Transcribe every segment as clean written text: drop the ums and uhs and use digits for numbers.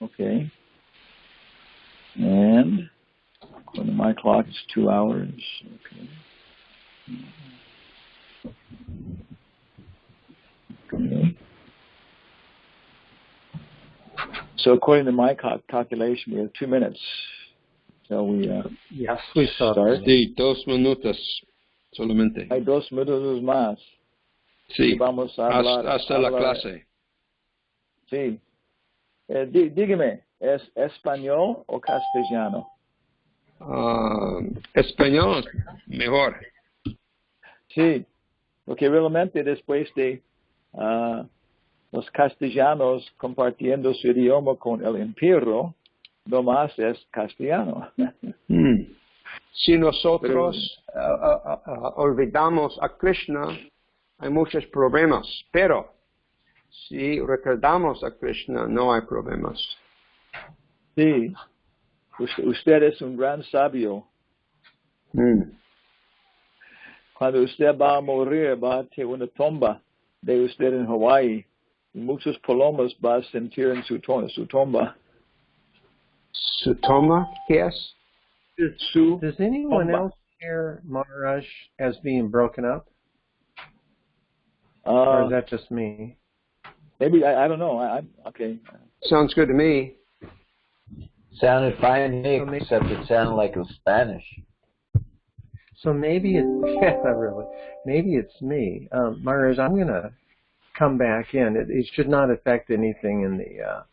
Okay. And according to my clock, it's 2 hours. Okay. Okay. So according to my calculation, we have 2 minutes. So we yes, we start. Sí, 2 minutos solamente. Hay 2 minutos más. Sí, Vamos a hablar, hasta la clase. Sí. Dígame, ¿es español o castellano? Español, mejor. Sí, porque realmente después de los castellanos compartiendo su idioma con el imperio, no más es castellano. Si nosotros olvidamos a Krishna, hay muchos problemas, pero si recordamos a Krishna, no hay problemas. Sí, usted es un gran sabio. Cuando usted va a morir, va a tener una tumba de usted en Hawaii. Y muchos palomas va a sentir en su tumba. ¿Su tumba? ¿Qué es? Does anyone else hear Maharaj as being broken up? Or is that just me? Maybe, I don't know. Okay. Sounds good to me. Sounded fine to me, except it sounded like it was Spanish. So maybe maybe it's me. Maharaj, I'm going to come back in. It should not affect anything in the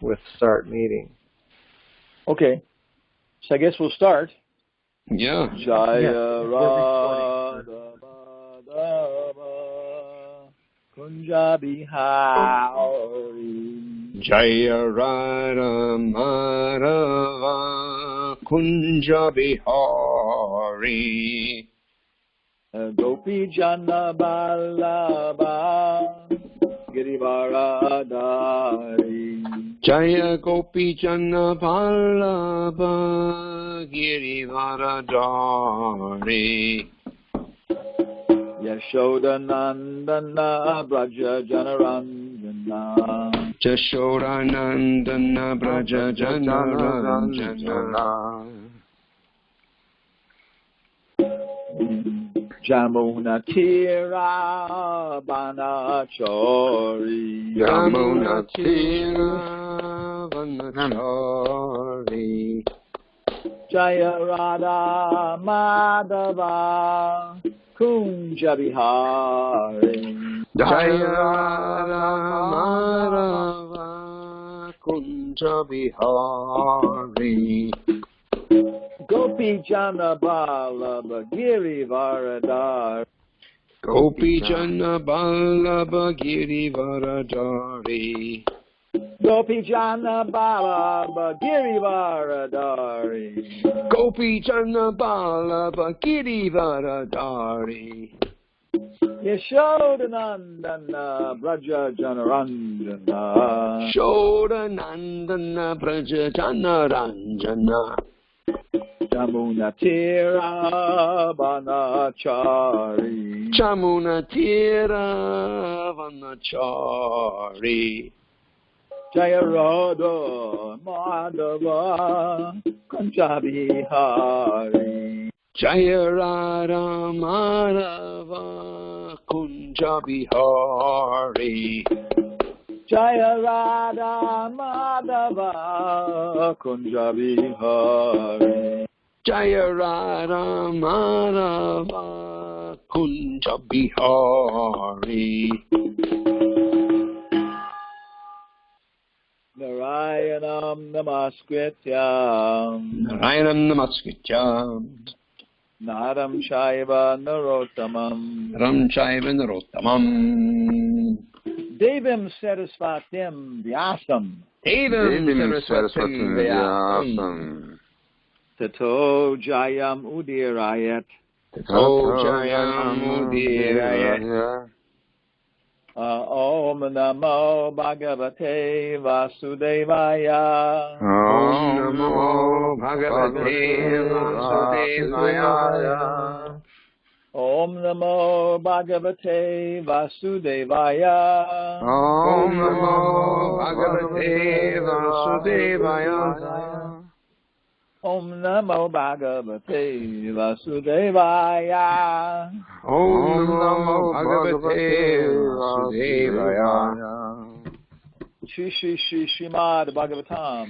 with start meeting. Okay. So I guess we'll start. Yeah. Jaya Radha Kunja Bihari. Jaya Radha Madhava Kunja Bihari. Gopi Jana Ballabha Girivaradari. Jaya Gopi Jana Ballabha Girivaradari. Yashoda Nandana Braja Janaranjana. Yashoda Nandana Braja Janaranjana. Jamuna Tira Banachari. Jamuna Tira Banachari. Jaya Radha Madhava Kunja Bihari. Jaya Radha Madhava Kunja Bihari. Gopi Jana Ballabha Girivaradari. Gopi Jana Ballabha Girivaradari. Gopi Jana Ballabha Girivaradari. Gopi Jana Ballabha Girivaradari. Yashoda Nandana Braja Janaranjana. Yashoda Nandana Braja Janaranjana. Jamuna Tira Banachari. Jamuna Tira Banachari. Jaya Radha Madhava Kunja Bihari. Jaya Radha Madhava Kunja Bihari. Jaya Radha Madhava Kunja Bihari. Jaya Radha Madhava Kunja Bihari. Narayanam Namaskrityam. Narayanam Namaskrityam. Naram Shaiva Narottamam. Naram Shaiva Narottamam. Devam Sarasvatim Vyasam. Devam Sarasvatim Vyasam. Tato Jayam Udirayat. Tato Jayam Udirayat. Om Namo Bhagavate Vasudevaya. Om Namo Bhagavate Vasudevaya. Om Namo Bhagavate Vasudevaya. Om Namo Bhagavate Bhagavate Vasudevaya. Om Namo Bhagavate Vasudevaya. Om Namo Bhagavate Vasudevaya. Shri Shri Shri Srimad Bhagavatam,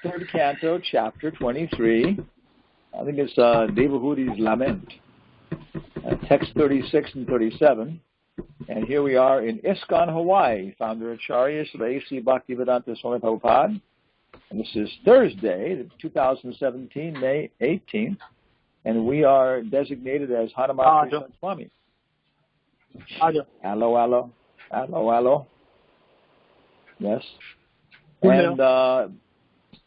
third canto, chapter 23. I think it's Devahūti's Lament, text 36 and 37. And here we are in ISKCON, Hawaii, founder Acharya A.C. Bhaktivedanta Swami Prabhupada. And this is Thursday, 2017, May 18th, and we are designated as Hanumatpresaka Swami. Hello, hello. Hello, hello. Yes. And I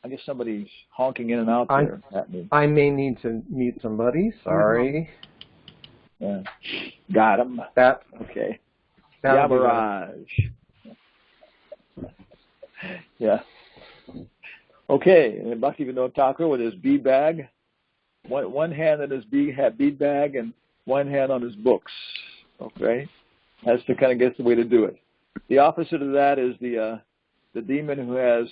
guess somebody's honking in and out there at me. I may need to meet somebody. Sorry. Yeah. Got him. Okay. Yamaraj. Yeah. Okay. And Bhaktivinoda Thakur with his bead bag. One hand on his bead bag and one hand on his books. Okay. That's the kind of gets the way to do it. The opposite of that is the demon who has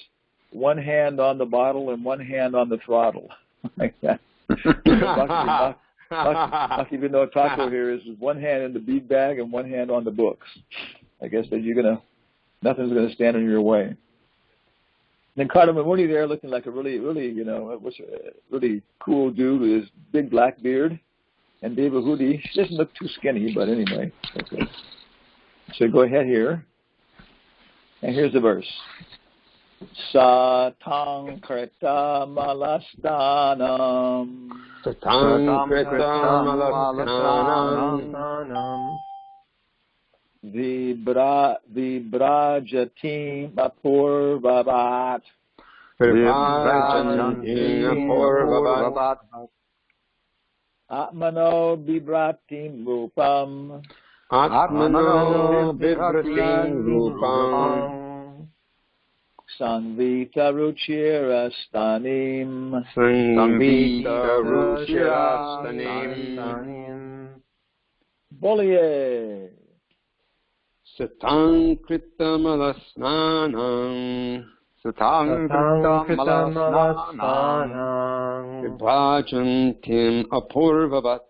one hand on the bottle and one hand on the throttle. Like that. Bhaktivinoda Thakur here is one hand in the bead bag and one hand on the books. I guess that nothing's gonna stand in your way. Then Kardamamuni there looking like a really, was a really cool dude with his big black beard. And Devahūti, she doesn't look too skinny, but anyway. Okay. So go ahead here. And here's the verse. Satang krita malastanam. Satang krita malastanam. Vibrajatim apurvavat. Vibrajatim apurvavat. Atmano vibratim rupam. Atmano vibratim rupam. Sanvita ruchirastanim. Sanvita ruchirastanim. Boliye. Satang kritam alasnanam. Satang kritam alasnanam. Vibhajantim apurvavat.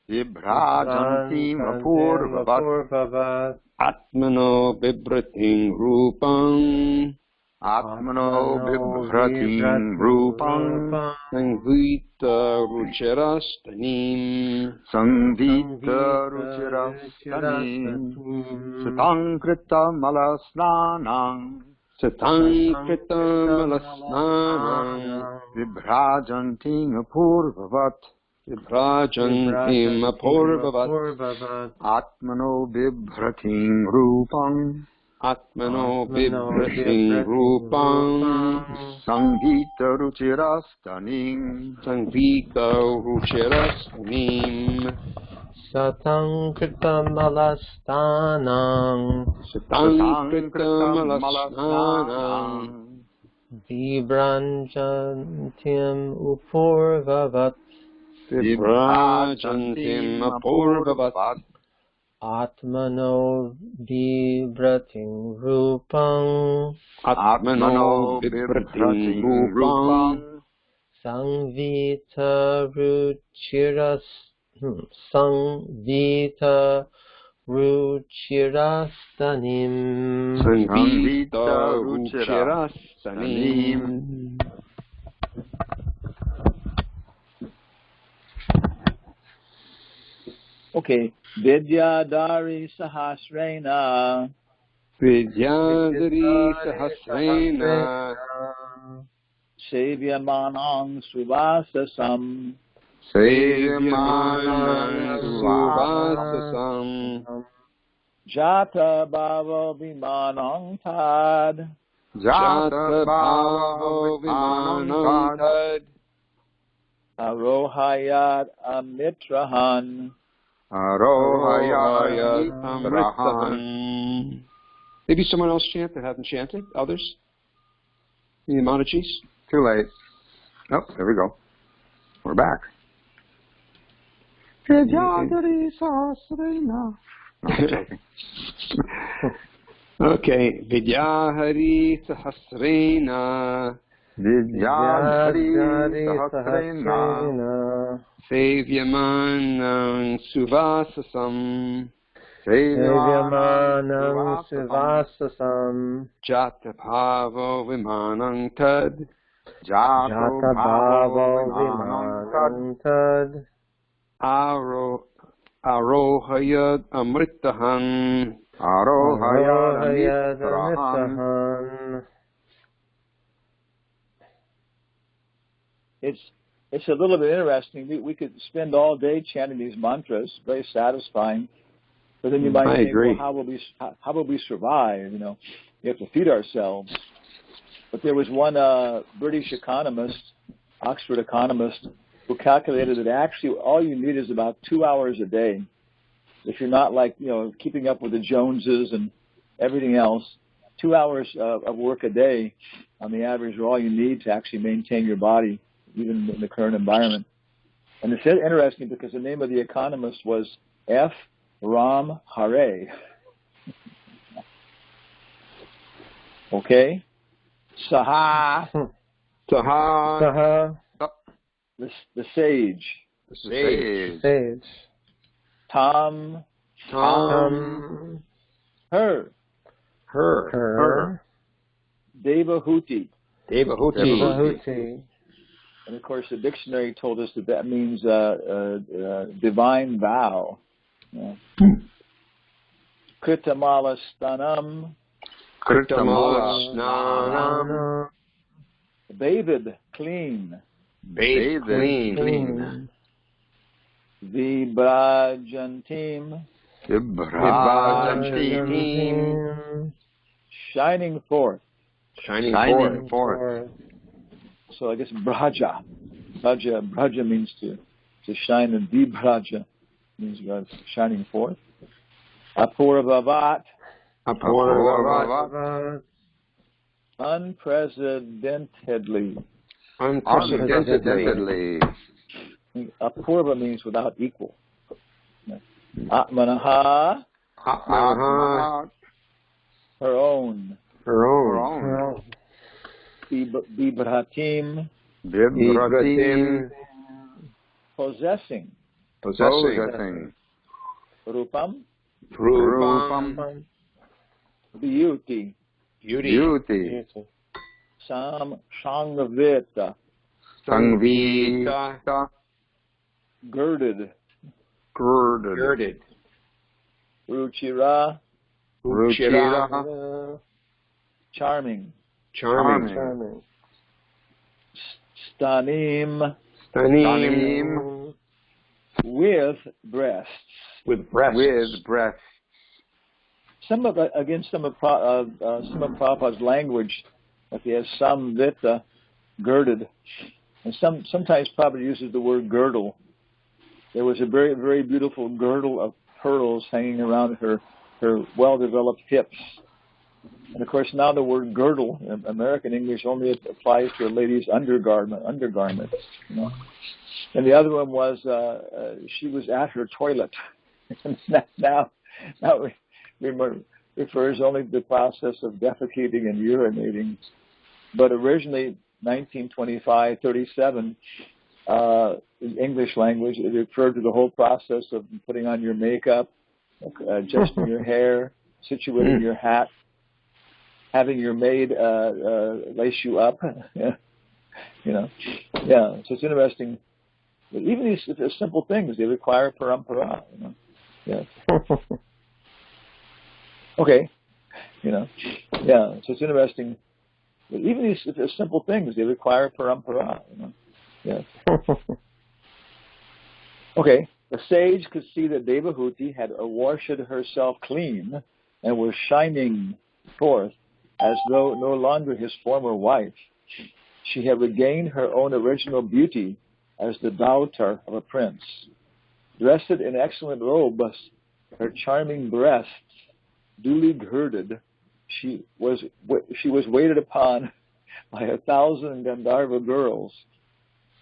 Vibhajantim apurvavat. Atmano bibratim rupam. Atmano bibratim rupam. Sanvita ruchirastanim. Sanvita ruchirastanim. Satang kritam alasnanam. Satang kritam alasnanam. Vibhajantim apurvavat. Vibhajantim apurvavat. Atmano bibratim rupam. Atmano bibratim rupam. Sanvita ruchirastanim. Sanvita ruchirastanim. Satang kritam alastanam. Satang kritam alastanam. Vibranjantim upurvavat. Vibhajantim apurvavat. Atmano vibratim rupam. Atmano vibratim rupam. Sanvita ruchirastanim. Sanvita ruchirastanim. Okay. Vidyadari sahasrena. Vidyadari sahasrena. Sevyamanang suvasasam. Sevyamanang suvasasam. Jata bhava vimanang tad. Jata bhava vimanang tad. Arohayat amitrahan. Arohayat amritan. Maybe someone else chant that haven't chanted? Others? Any Manachis? Too late. Oh, there we go. We're back. Okay. Vidyahari Sahasrena. Vidyadhari Sahasrena. Sevyamanang Suvasasam. Sevyamanam Sivasasam. Jatapavo Vimanang Tad. Jatabhavo Vimanam Tad. Arohayad Amritahang. Arohayad Amritahan. It's a little bit interesting. We could spend all day chanting these mantras, very satisfying. But then you might think, well, how will we survive? You know, we have to feed ourselves. But there was one British economist, Oxford economist, who calculated that actually all you need is about 2 hours a day. If you're not keeping up with the Joneses and everything else, 2 hours of work a day on the average are all you need to actually maintain your body, even in the current environment. And it's interesting because the name of the economist was F. Ram Hare. Okay? Saha. Saha. The sage. Sage. Tam. Her. Devahūti. And of course, the dictionary told us that means divine vow. Yeah. Kritamala Stanam. Bathed clean. Vibhajantim. Shining forth. So I guess Braja means to shine, and Vibhaja means shining forth. Apurvavat. Unprecedentedly. Apurva means without equal. Atmanaha. Her own. Bibhatim. Possessing. Rupam. Beauty. Sangvita. Girded. Ruchira. Charming. Stanim. With breasts. Some of Prabhupada's language, like he has samvita, girded, and sometimes Prabhupada uses the word girdle. There was a very, very beautiful girdle of pearls hanging around her well-developed hips. And of course, now the word girdle in American English only applies to a lady's undergarment. You know. And the other one was she was at her toilet. now refers only to the process of defecating and urinating. But originally, 1925-37, in English language, it referred to the whole process of putting on your makeup, adjusting your hair, situating your hat, having your maid lace you up. So it's interesting. But even these simple things, they require parampara. Okay. So it's interesting. But even these simple things, they require parampara. Okay. The sage could see that Devahūti had washed herself clean and was shining forth as though no longer his former wife. She had regained her own original beauty as the daughter of a prince. Dressed in excellent robes, her charming breasts duly girded, she was waited upon by 1,000 Gandharva girls.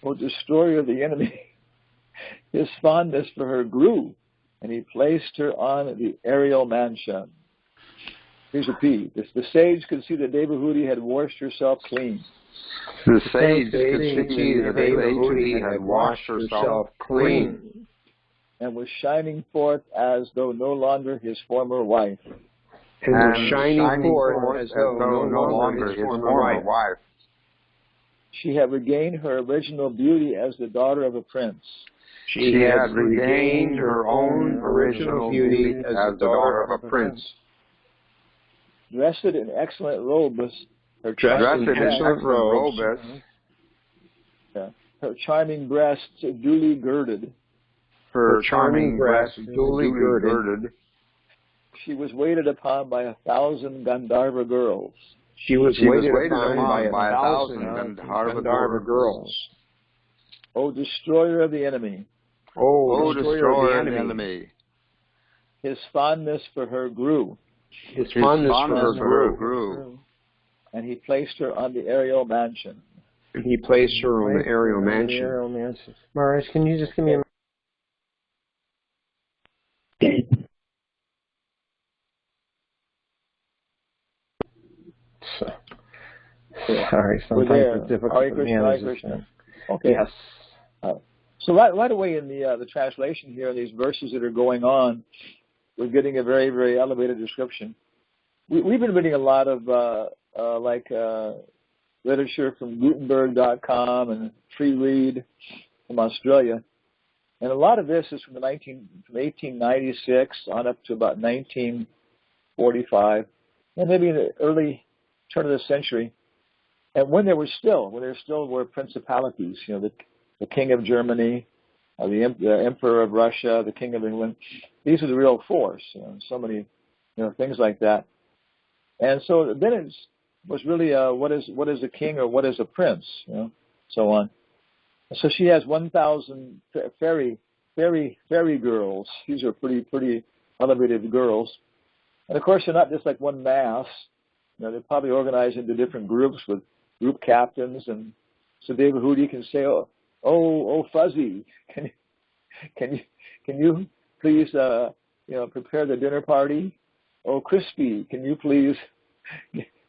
O destroyer of the enemy, his fondness for her grew, and he placed her on the aerial mansion. Here's a P. The sage could see that Devahūti had washed herself clean. The sage could see that Devahūti had washed herself clean and was shining forth as though no longer his former wife. And was shining forth as though no longer his former wife. She had regained her original beauty as the daughter of a prince. She had regained her own original beauty as the daughter of a prince. Dressed in excellent robes, her charming breasts duly girded. Her charming breasts duly girded. She was waited upon by 1,000 Gandharva girls. She was waited upon by 1,000 Gandharva girls. O destroyer of the enemy. O destroyer of the enemy. His fondness for her grew. His fondness for her grew. And he placed her on the aerial mansion. And he placed her on the aerial mansion. Maharaj, can you just give me a Sorry, sometimes it's difficult to manage. Okay. Yes. So right away in the translation here, in these verses that are going on, we're getting a very, very elevated description. We've been reading a lot of literature from Gutenberg.com and Free Read from Australia, and a lot of this is from 1896 on up to about 1945, and maybe in the early turn of the century. And when there still were principalities, the King of Germany, the Emperor of Russia, the King of England, these are the real force. So many, things like that. And so then it was really what is a king or what is a prince, so on. So she has 1,000 fairy girls. These are pretty elevated girls, and of course they're not just like one mass. They're probably organized into different groups with group captains, and so Devahūti can say, "Oh, Fuzzy, can you please prepare the dinner party? Oh, Crispy, can you please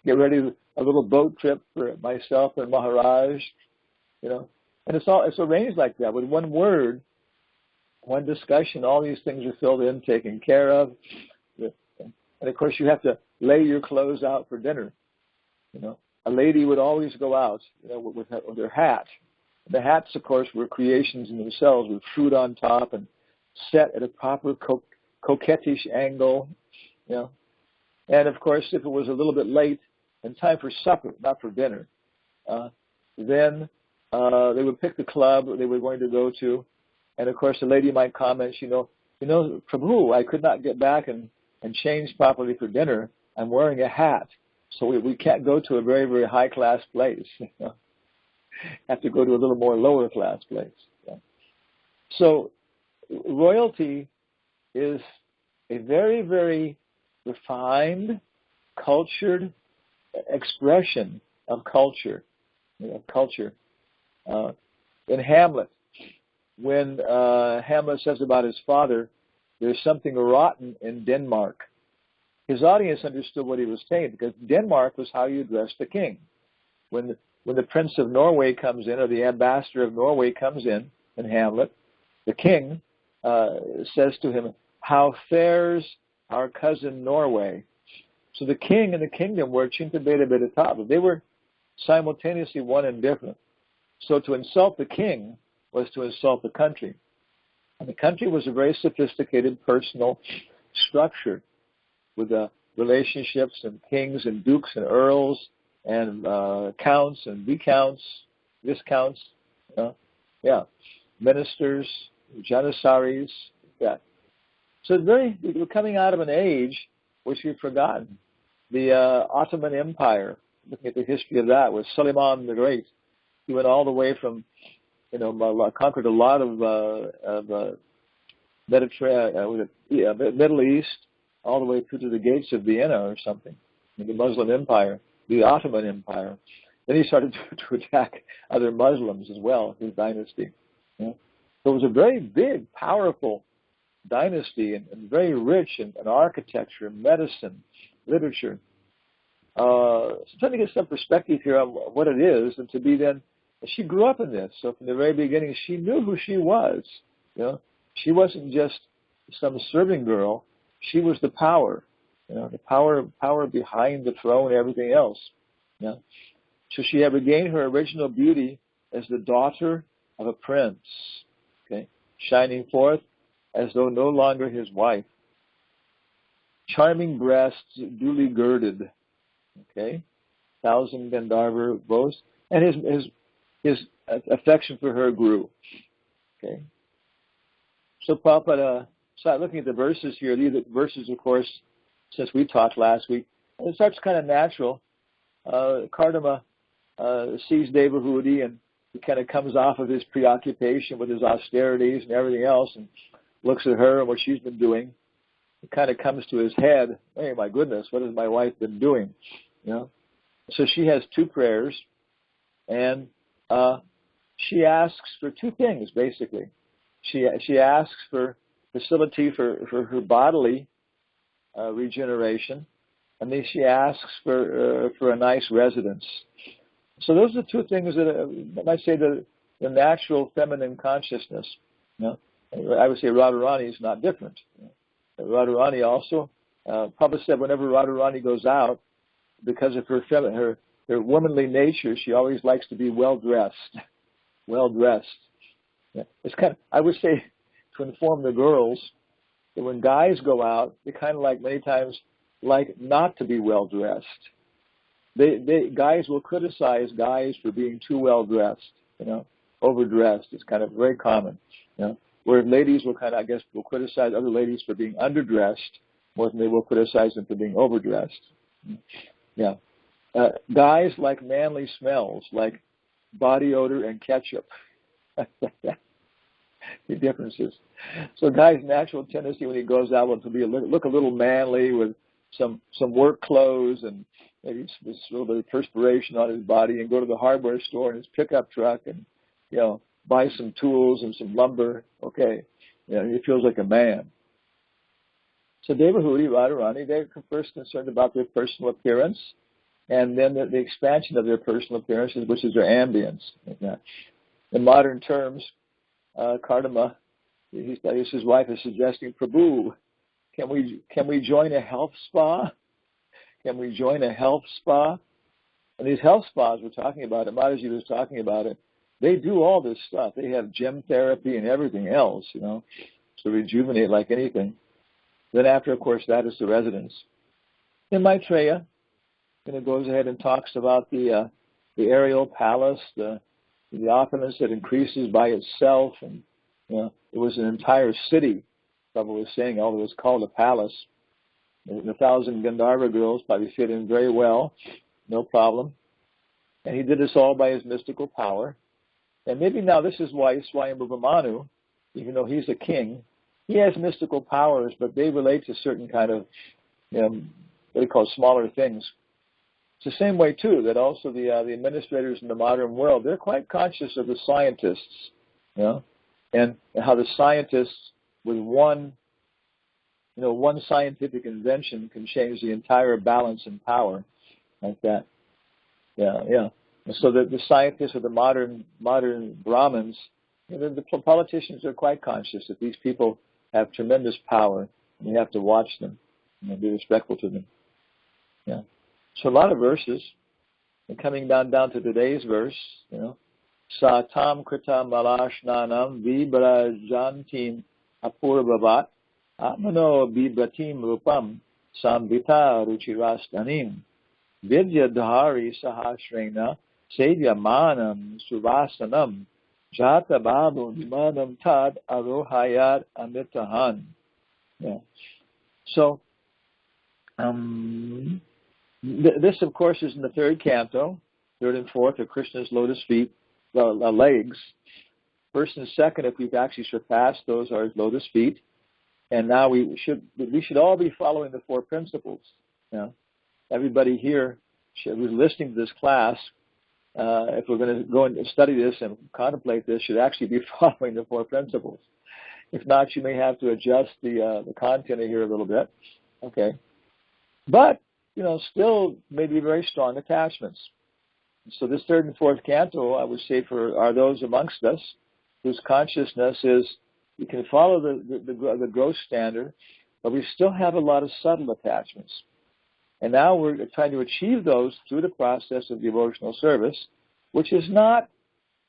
get ready a little boat trip for myself and Maharaj?" And it's arranged like that with one word, one discussion. All these things are filled in, taken care of, and of course you have to lay your clothes out for dinner. A lady would always go out, with her hat. The hats, of course, were creations in themselves with fruit on top and set at a proper coquettish angle, And of course, if it was a little bit late and time for supper, not for dinner, then they would pick the club they were going to go to, and of course, the lady might comment, Prabhu, I could not get back and change properly for dinner. I'm wearing a hat, so we can't go to a very, very high class place. Have to go to a little more lower class place. So royalty is a very, very refined, cultured expression of culture. In Hamlet, when Hamlet says about his father, there's something rotten in Denmark, his audience understood what he was saying, because Denmark was how you addressed the king. When the Prince of Norway comes in, or the ambassador of Norway comes in Hamlet, the king says to him, "How fares our cousin Norway?" So the king and the kingdom were Chintabeta. They were simultaneously one and different. So to insult the king was to insult the country. And the country was a very sophisticated personal structure with relationships and kings and dukes and earls and counts and viscounts, ministers, janissaries, that. So we're coming out of an age which we've forgotten. The Ottoman Empire, looking at the history of that, with Suleiman the Great. He went all the way from, conquered a lot of Middle East, all the way through to the gates of Vienna or something, the Muslim Empire, the Ottoman Empire. Then he started to attack other Muslims as well, his dynasty. So it was a very big, powerful dynasty and very rich in architecture, medicine, literature. So trying to get some perspective here on what it is, and to be then, she grew up in this. So from the very beginning, she knew who she was. She wasn't just some serving girl. She was the power. The power behind the throne and everything else. So she had regained her original beauty as the daughter of a prince. Okay, shining forth as though no longer his wife. Charming breasts, duly girded. Okay, 1,000 Gandharva boast, and his affection for her grew. Okay, so Prabhupada started looking at the verses here. These are verses, of course, since we talked last week. It starts kind of natural. Kardama sees Devahūti, and he kind of comes off of his preoccupation with his austerities and everything else, and looks at her and what she's been doing. It kind of comes to his head, hey, my goodness, what has my wife been doing? So she has two prayers, and she asks for two things, basically. She asks for facility for her bodily regeneration, and then she asks for a nice residence. So those are the two things that I might say the natural feminine consciousness. I would say Radharani is not different. Radharani also, Prabhupada said whenever Radharani goes out, because of her womanly nature, she always likes to be well dressed. Well dressed. It's kind of, I would say, to inform the girls that when guys go out, they kind of like many times like not to be well dressed. Guys will criticize guys for being too well dressed, overdressed. It's kind of very common, where ladies will kind of, I guess, will criticize other ladies for being underdressed more than they will criticize them for being overdressed. Guys like manly smells, like body odor and ketchup. The differences. So guy's natural tendency when he goes out will to be look a little manly with some work clothes and maybe a little bit of perspiration on his body, and go to the hardware store in his pickup truck and buy some tools and some lumber. Okay, he feels like a man. So Devahūti, Radharani, they're first concerned about their personal appearance, and then the expansion of their personal appearances, which is their ambience. In modern terms, Kardama, his wife is suggesting, Prabhu, can we join a health spa? Can we join a health spa? And these health spas we're talking about, and Mataji was talking about it, they do all this stuff. They have gem therapy and everything else, to rejuvenate like anything. Then after, of course, that is the residence. Then Maitreya goes ahead and talks about the aerial palace, the opulence that increases by itself, and it was an entire city. Prabhupada was saying, although it was called a palace. The 1,000 Gandharva girls probably fit in very well, no problem. And he did this all by his mystical power. And maybe now this is why Swayambhuva Manu, even though he's a king, he has mystical powers, but they relate to certain kind of, what they call smaller things. It's the same way, too, that also the administrators in the modern world, they're quite conscious of the scientists, and how the scientists with one scientific invention can change the entire balance and power, like that. And so the scientists of the modern Brahmins, the politicians are quite conscious that these people have tremendous power, and you have to watch them and be respectful to them. So a lot of verses, and coming down to today's verse, Satam krita malashnanam vibrajantim apurvavat atmano vibratim rupam samvita ruchirastanim vidyadhari sahasrena sedyamanam suvasanam jata babu vimadam tad arohayat amitahan. So, this, of course, is in the third canto, third and fourth are Krishna's lotus feet, legs. First and second, if we've actually surpassed those, are his lotus feet. And now we should all be following the four principles. Everybody here who's listening to this class, if we're going to go and study this and contemplate this, should actually be following the four principles. If not, you may have to adjust the content here a little bit. Okay. But still may be very strong attachments. So this third and fourth canto, I would say, are those amongst us whose consciousness is, you can follow the gross standard, but we still have a lot of subtle attachments. And now we're trying to achieve those through the process of devotional service, which is not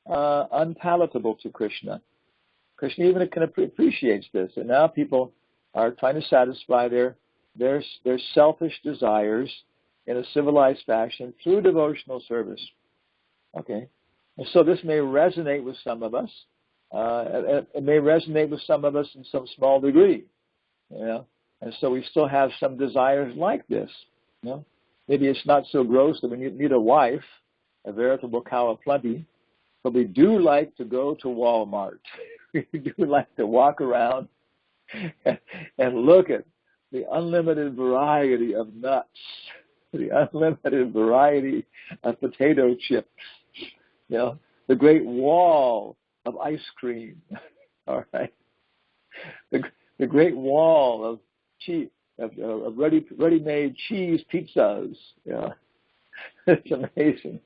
unpalatable to Krishna. Krishna even appreciates this. And now people are trying to satisfy their selfish desires in a civilized fashion through devotional service. Okay? And so this may resonate with some of us. It may resonate with some of us in some small degree. And so we still have some desires like this. Maybe it's not so gross that we need a wife, a veritable cow of plenty, but we do like to go to Walmart. We do like to walk around and look at the unlimited variety of nuts, the unlimited variety of potato chips, the great wall of ice cream, all right, the great wall of cheese, of ready-made cheese pizzas. It's amazing.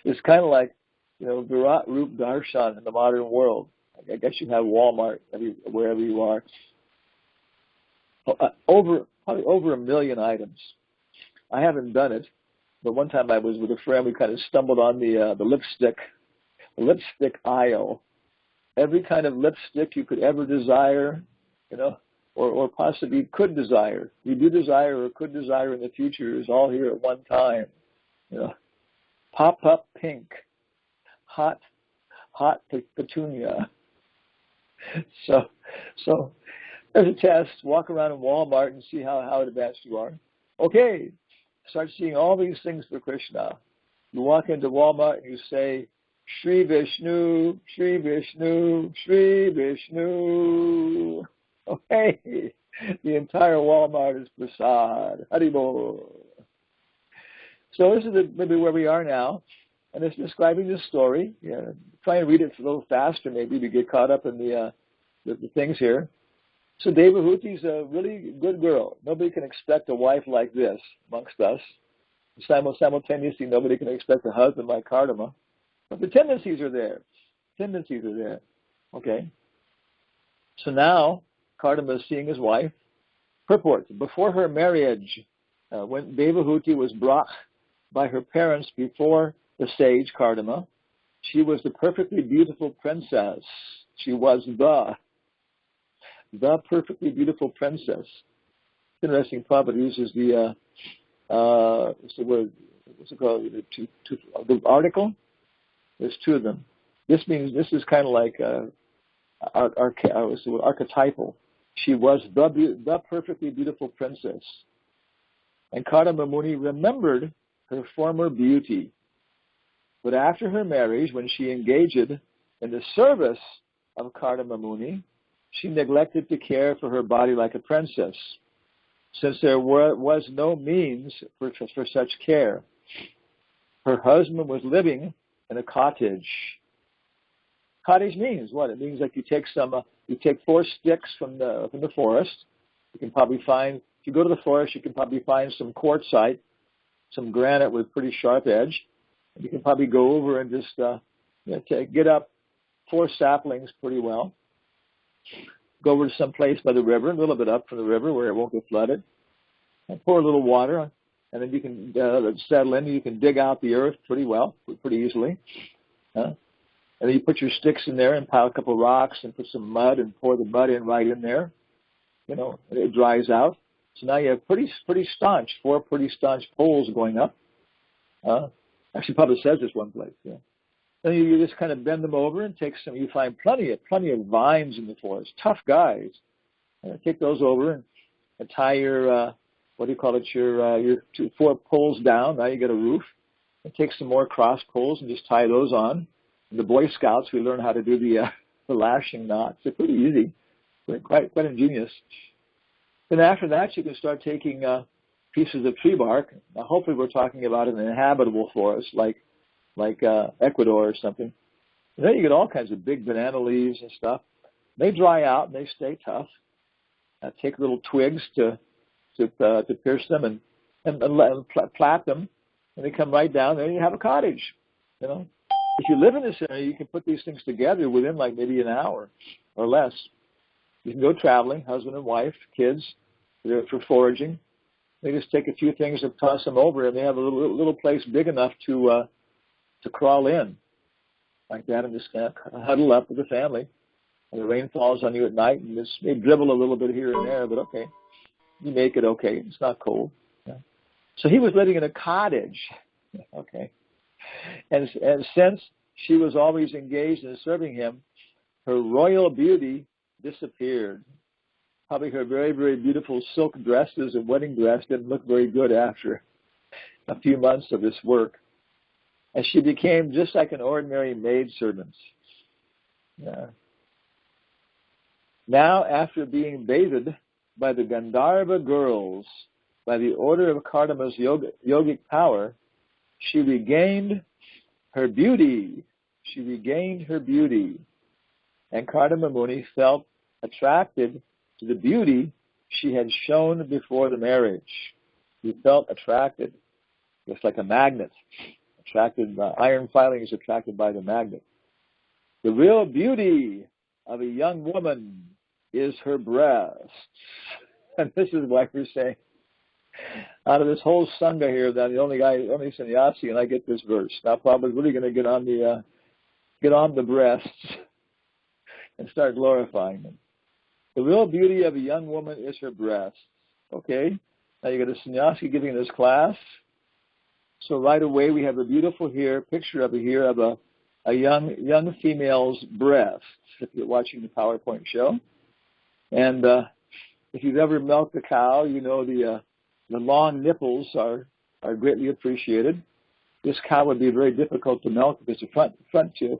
It's kind of like, Virat Roop Darshan in the modern world. I guess you have Walmart wherever you are. Probably over 1 million items. I haven't done it, but one time I was with a friend. We kind of stumbled on the lipstick aisle. Every kind of lipstick you could ever desire, or possibly could desire. You do desire or could desire in the future is all here at one time. Pop-up pink, hot petunia. So there's a test. Walk around in Walmart and see how advanced you are. Okay, start seeing all these things for Krishna. You walk into Walmart and you say, Shri Vishnu, Shri Vishnu, Shri Vishnu. Okay, the entire Walmart is prasad. Haribol. So this is maybe where we are now, and it's describing the story. Try and read it a little faster, maybe, to get caught up in the things here. So Devahūti's a really good girl. Nobody can expect a wife like this amongst us. Simultaneously, nobody can expect a husband like Kardama. But the tendencies are there. Okay. So now, Kardama is seeing his wife. Purport: before her marriage, when Devahūti was brought by her parents before the sage Kardama, she was the perfectly beautiful princess. She was the perfectly beautiful princess. It's interesting. Prabhupada uses the what's the word? What's it called? The article. There's two of them. This means this is kind of like archetypal. She was the perfectly beautiful princess. And Kardama Muni remembered her former beauty. But after her marriage, when she engaged in the service of Kardama Muni, she neglected to care for her body like a princess, since there was no means for such care. Her husband was living in a cottage. Cottage means what? It means like you take 4 sticks from the forest. You can probably find, if you go to the forest, you can probably find some quartzite, some granite with pretty sharp edge. And you can probably go over and just get up 4 saplings pretty well. Go over to some place by the river, a little bit up from the river where it won't get flooded. And pour a little water, and then you can settle in. You can dig out the earth pretty well, pretty easily. And then you put your sticks in there and pile a couple of rocks and put some mud and pour the mud in right in there. And it dries out. So now you have 4 pretty staunch poles going up. Actually, probably says this one place. Yeah. Then you just kind of bend them over and take some. You find plenty of vines in the forest. Tough guys. Take those over and tie your your 4 poles down. Now you get a roof. And take some more cross poles and just tie those on. And the Boy Scouts, we learn how to do the lashing knots. They're pretty easy, quite ingenious. Then after that, you can start taking pieces of tree bark. Now, hopefully, we're talking about an inhabitable forest like Ecuador or something. And then you get all kinds of big banana leaves and stuff. They dry out and they stay tough. Take little twigs to pierce them and and plait them, and they come right down there, and you have a cottage. You know, if you live in this area, you can put these things together within like maybe an hour or less. You can go traveling, husband and wife, kids, for foraging. They just take a few things and toss them over, and they have a little place big enough to crawl in, like that, and just kind of huddle up with the family. And the rain falls on you at night, and this may dribble a little bit here and there, but okay, you make it okay. It's not cold. Yeah. So he was living in a cottage, okay. And since she was always engaged in serving him, her royal beauty disappeared. Probably her very, very beautiful silk dresses and wedding dress didn't look very good after a few months of this work. And she became just like an ordinary maidservant. Yeah. Now, after being bathed by the Gandharva girls, by the order of Kardama's yogic power, she regained her beauty. She regained her beauty. And Kardama Muni felt attracted to the beauty she had shown before the marriage. He felt attracted, just like a magnet. Attracted by iron filing is attracted by the magnet. The real beauty of a young woman is her breasts. And this is why we're saying, out of this whole sangha here, that the only sannyasi, and I get this verse. Now, probably really going to get on the breasts and start glorifying them. The real beauty of a young woman is her breasts. Okay? Now you got a sannyasi giving this class. So right away we have a beautiful picture of a young female's breasts, if you're watching the PowerPoint show. And if you've ever milked a cow, you know the long nipples are greatly appreciated. This cow would be very difficult to milk because the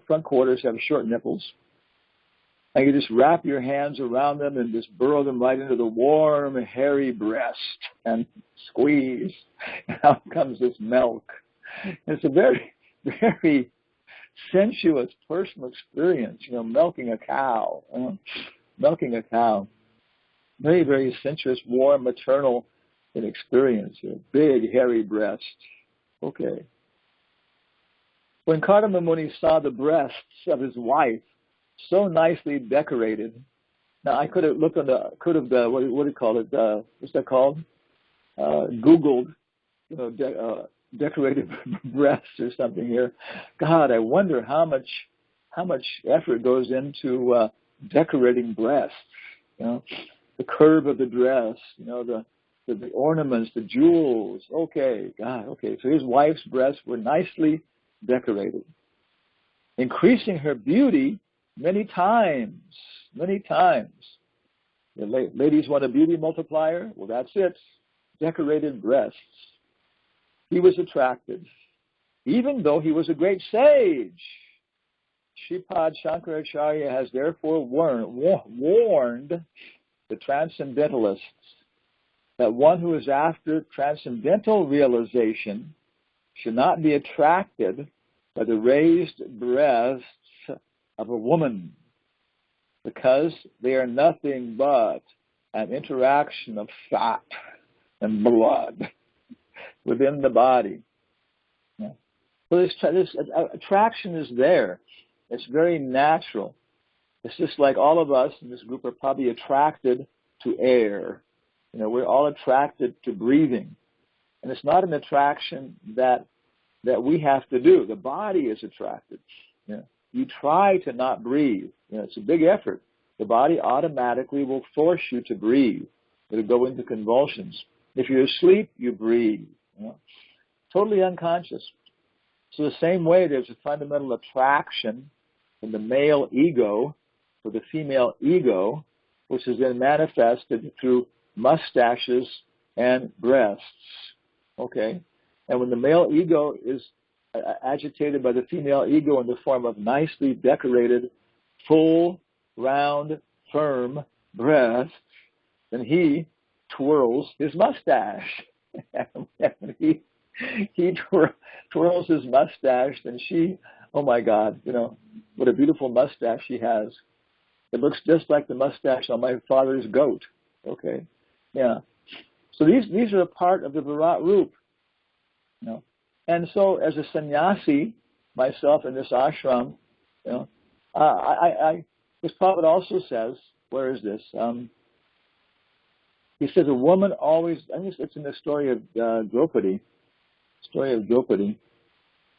front quarters have short nipples. And you just wrap your hands around them and just burrow them right into the warm, hairy breast and squeeze. And out comes this milk. It's a very, very sensuous personal experience, milking a cow. Milking a cow. Very, very sensuous, warm, maternal experience. Big, hairy breast. Okay. When Kardama Muni saw the breasts of his wife so nicely decorated, now I could have looked on what do you call it? What's that called? Googled, decorated breasts or something here. God, I wonder how much effort goes into decorating breasts. The curve of the dress, the ornaments, the jewels. Okay, God, okay. So his wife's breasts were nicely decorated, increasing her beauty many times. The ladies want a beauty multiplier? Well, that's it. Decorated breasts. He was attracted, even though he was a great sage. Shripad Shankaracharya has therefore warned the transcendentalists that one who is after transcendental realization should not be attracted by the raised breasts of a woman, because they are nothing but an interaction of fat and blood within the body. Yeah. So this attraction is there. It's very natural. It's just like all of us in this group are probably attracted to air. We're all attracted to breathing. And it's not an attraction that we have to do. The body is attracted. You try to not breathe. It's a big effort. The body automatically will force you to breathe. It'll go into convulsions. If you're asleep, you breathe. Totally unconscious. So the same way, there's a fundamental attraction in the male ego for the female ego, which is then manifested through mustaches and breasts. Okay? And when the male ego is agitated by the female ego in the form of nicely decorated, full, round, firm breasts, then he twirls his mustache. And when he twirls his mustache, then she, oh my God, what a beautiful mustache she has. It looks just like the mustache on my father's goat. Okay? Yeah. So these are a part of the Virat Roop. You know? And so as a sannyasi, myself in this ashram, you know, this prophet also says, where is this? He says a woman always, I think it's in the story of Draupadi,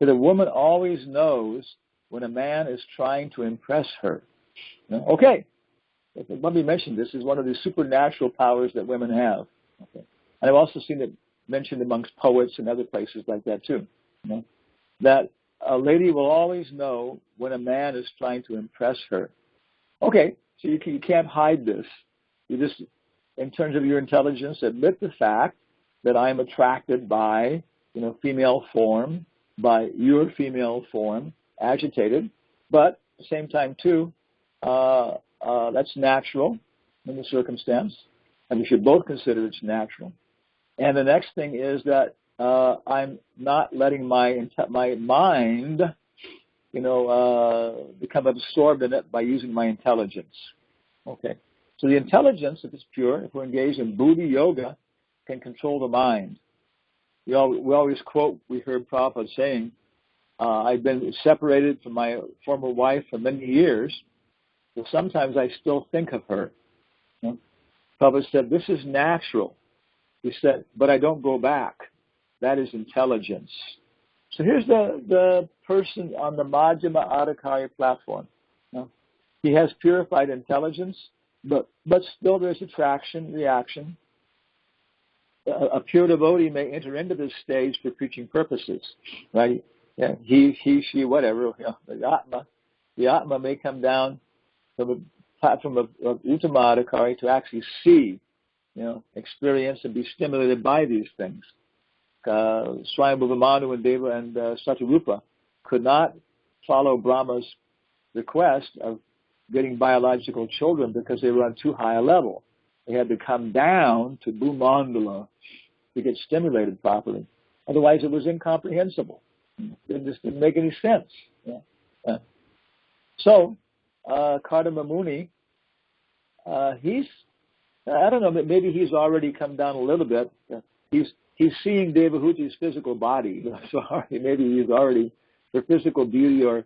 that a woman always knows when a man is trying to impress her. You know? Okay, let me mention this is one of the supernatural powers that women have. Okay. And I've also seen it mentioned amongst poets and other places like that too. You know? That a lady will always know when a man is trying to impress her. Okay, so you can't hide this. You just, in terms of your intelligence, admit the fact that I'm attracted by, you know, female form, by your female form, agitated, but at the same time too, that's natural in the circumstance, and we should both consider it's natural. And the next thing is that I'm not letting my mind, you know, become absorbed in it by using my intelligence. Okay, so the intelligence, if it's pure, if we're engaged in buddhi yoga, can control the mind. We always quote, we heard Prabhupada saying, I've been separated from my former wife for many years, but sometimes I still think of her. You know? Prabhupada said, this is natural. He said, but I don't go back. That is intelligence. So here's the person on the Madhyama Adhikari platform. You know? He has purified intelligence, but still there's attraction, reaction. A pure devotee may enter into this stage for preaching purposes, right? Yeah, he, she, whatever. You know, the Atma may come down from the platform of Uttamadhikari to actually see, you know, experience and be stimulated by these things. Swayambhuva Manu and Deva and Satyarupa could not follow Brahma's request of getting biological children because they were on too high a level. They had to come down to Bhumandala to get stimulated properly. Otherwise, it was incomprehensible. It just didn't make any sense. Yeah. So, Kardama Muni, he's, I don't know, maybe he's already come down a little bit. He's seeing Devahūti's physical body. So maybe he's already, her physical beauty or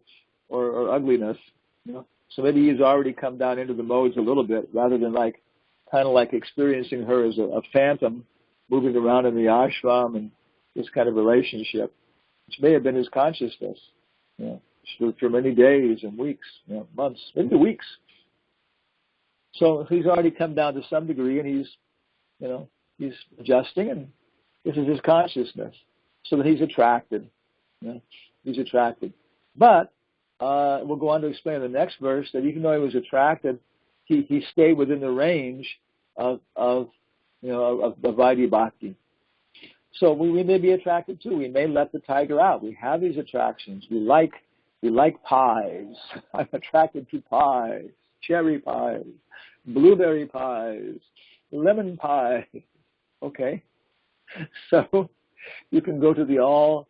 ugliness. You know? So maybe he's already come down into the modes a little bit, rather than kind of like experiencing her as a phantom moving around in the ashram and this kind of relationship, which may have been his consciousness, you know, for many days and weeks, you know, months, maybe weeks. So he's already come down to some degree, and he's adjusting, and this is his consciousness, so that he's attracted. You know, he's attracted. But we'll go on to explain in the next verse that even though he was attracted, he stayed within the range of Vaidhi Bhakti. So we may be attracted too. We may let the tiger out. We have these attractions. We like pies. I'm attracted to pies, cherry pies, blueberry pies, lemon pie. Okay, so you can go to the all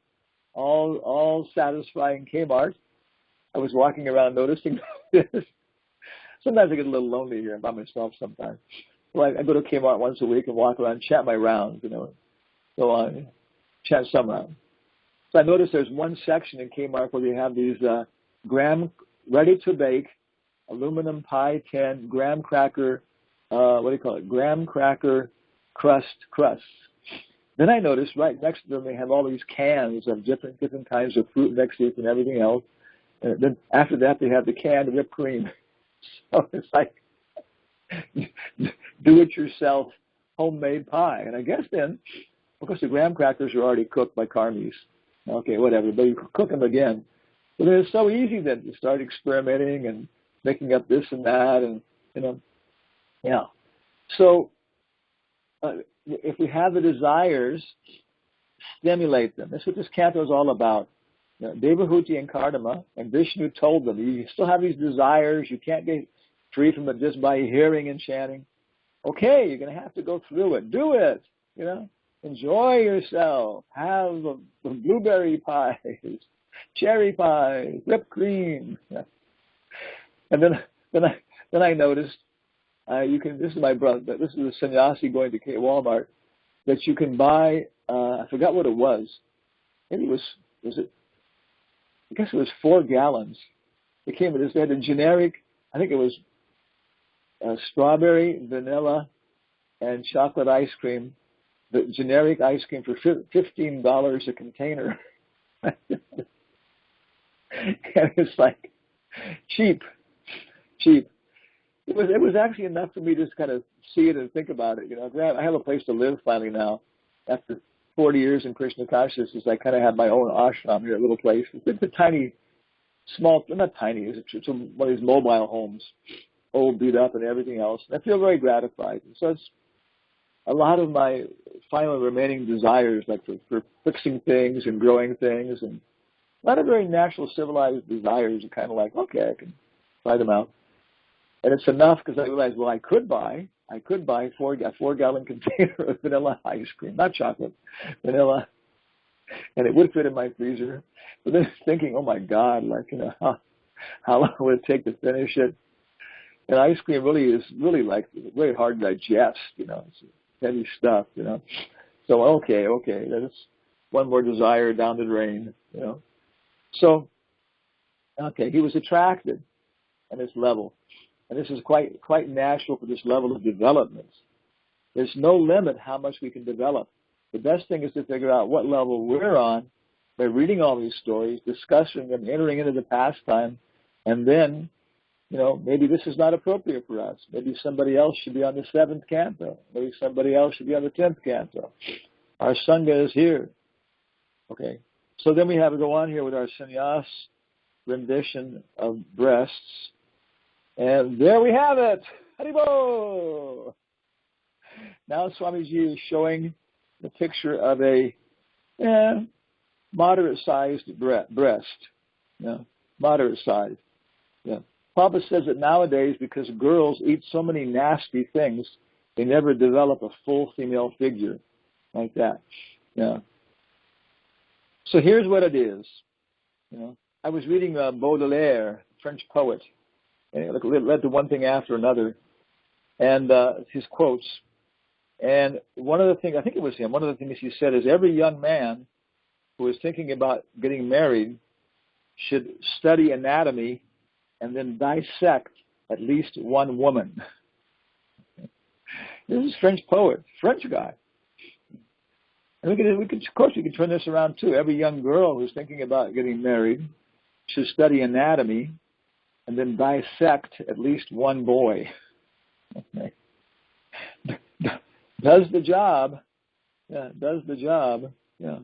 satisfying Kmart. I was walking around noticing this. Sometimes I get a little lonely here by myself sometimes. Well, I go to Kmart once a week and walk around, chat my rounds, you know, go on, chat some rounds. So I noticed there's one section in Kmart where they have these ready-to-bake aluminum pie tin graham cracker, graham cracker crusts. Then I noticed right next to them they have all these cans of different kinds of fruit mixes and everything else. And then after that they have the canned whipped cream. So it's like do-it-yourself homemade pie. And I guess then, of course, the graham crackers are already cooked by Carmies. Okay, whatever, but you cook them again. But it's so easy then to start experimenting and making up this and that, and, you know, yeah. So if we have the desires, stimulate them. That's what this canto is all about. You know, Devahūti and Kardama, and Vishnu told them, you still have these desires, you can't get free from it just by hearing and chanting. Okay, you're going to have to go through it. Do it, you know. Enjoy yourself. Have blueberry pies, cherry pies, whipped cream. Yeah. And then I noticed, this is my brother, this is a sannyasi going to Walmart, that you can buy. I forgot what it was. Maybe it was it? I guess it was 4 gallons. It came with this. They had a generic. I think it was strawberry, vanilla, and chocolate ice cream. The generic ice cream for $15 a container. And it's like cheap. It was actually enough for me to just kind of see it and think about it. You know, I have a place to live finally now. After 40 years in Krishna consciousness, I kind of have my own ashram here, a little place. It's a tiny, small, not tiny. It's one of these mobile homes, old, beat up, and everything else. And I feel very gratified. And so it's a lot of my final remaining desires, like for fixing things and growing things, and a lot of very natural, civilized desires are kind of like, okay, I can try them out. And it's enough because I realized, well, I could buy a 4-gallon container of vanilla ice cream, not chocolate, vanilla, and it would fit in my freezer. But then thinking, oh my God, like, you know, how long would it take to finish it? And ice cream is like very hard to digest, you know, it's heavy stuff, you know. So okay, that's one more desire down the drain, you know. So, okay, he was attracted at this level. And this is quite natural for this level of development. There's no limit how much we can develop. The best thing is to figure out what level we're on by reading all these stories, discussing them, entering into the pastime, and then, you know, maybe this is not appropriate for us. Maybe somebody else should be on the 7th canto. Maybe somebody else should be on the 10th canto. Our Sangha is here. Okay. So then we have to go on here with our sannyas rendition of breasts. And there we have it. Haribo! Now Swamiji is showing the picture of a moderate-sized breast. Yeah, moderate size. Yeah. Papa says that nowadays, because girls eat so many nasty things, they never develop a full female figure like that. Yeah. So here's what it is. You know, I was reading Baudelaire, French poet, and it led to one thing after another, and his quotes. And one of the things, I think it was him, one of the things he said is every young man who is thinking about getting married should study anatomy and then dissect at least one woman. This is a French poet, French guy. And we could, of course, we could turn this around too. Every young girl who's thinking about getting married should study anatomy and then dissect at least one boy. Okay. Does the job. Yeah, does the job. Yeah.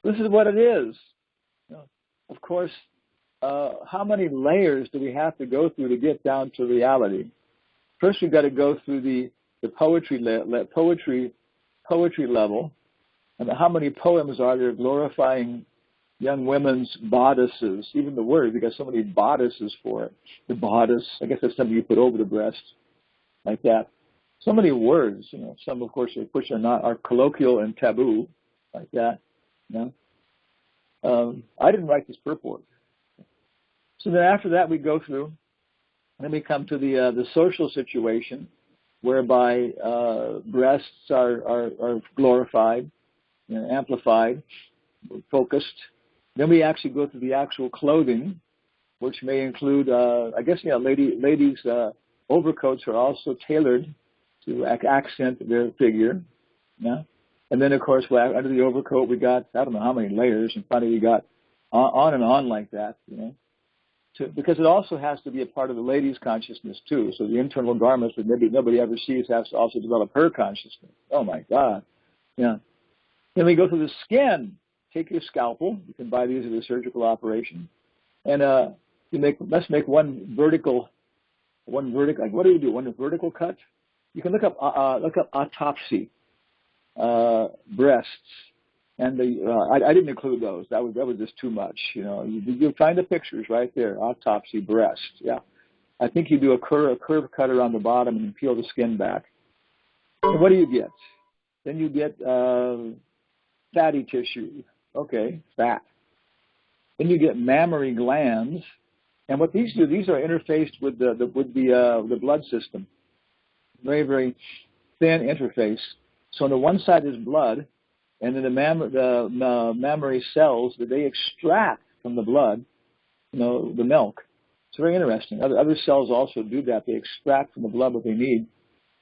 This is what it is. You know, of course, how many layers do we have to go through to get down to reality? First, we've got to go through the poetry level, and how many poems are there glorifying young women's bodices? Even the word, we got so many bodices for it. The bodice, I guess that's something you put over the breast, like that. So many words, you know. Some, of course, which are colloquial and taboo, like that. You know? I didn't write this purport. So then after that, we go through, and then we come to the social situation, whereby breasts are glorified, you know, amplified, focused. Then we actually go through the actual clothing, which may include, I guess, you know, ladies' overcoats are also tailored to accent their figure. Yeah. And then, of course, under the overcoat, we got, I don't know how many layers, and finally we got on and on like that, you know. Because it also has to be a part of the lady's consciousness, too. So the internal garments that maybe nobody ever sees has to also develop her consciousness. Oh, my God. Yeah. Then we go through the skin. Take your scalpel. You can buy these at a surgical operation. And let's make one vertical, like what do you do? One vertical cut? You can look up autopsy, breasts. And I didn't include those. That was just too much. You know, you'll find the pictures right there. Autopsy breast. Yeah, I think you do a curve cut around the bottom and peel the skin back. And what do you get? Then you get fatty tissue. Okay, fat. Then you get mammary glands. And what these do? These are interfaced with the blood system. Very, very thin interface. So on the one side is blood, and then the mammary cells that they extract from the blood, the milk. It's very interesting. Other cells also do that. They extract from the blood what they need.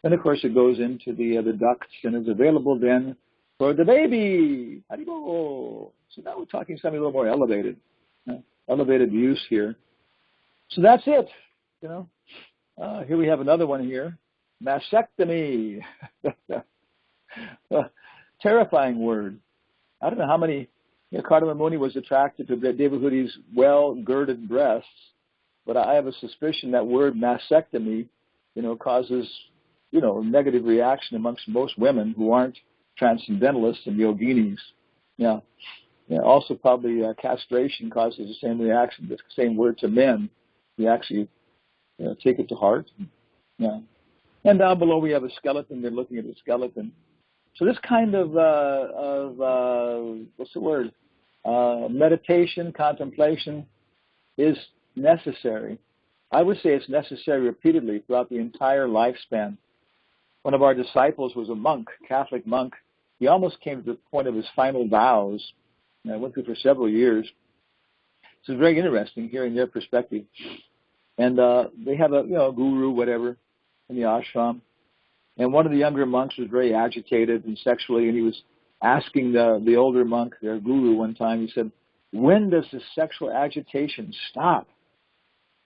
Then, of course, it goes into the ducts and is available then for the baby. Haribo. So now we're talking something a little more elevated, elevated use here. So that's it. Here we have another one here. Mastectomy. Terrifying word. I don't know how many. Kardama Muni was attracted to Devahūti's well-girded breasts, but I have a suspicion that word mastectomy, causes, negative reaction amongst most women who aren't transcendentalists and yoginis. Also probably castration causes the same reaction, the same word to men. We actually take it to heart. And down below we have a skeleton. They're looking at the skeleton. So this kind of what's the word? Meditation, contemplation is necessary. I would say it's necessary repeatedly throughout the entire lifespan. One of our disciples was a monk, Catholic monk. He almost came to the point of his final vows. I went through for several years. So it's very interesting hearing their perspective. And they have a guru, whatever, in the ashram. And one of the younger monks was very agitated and sexually, and he was asking the older monk, their guru, one time, he said, "When does this sexual agitation stop?"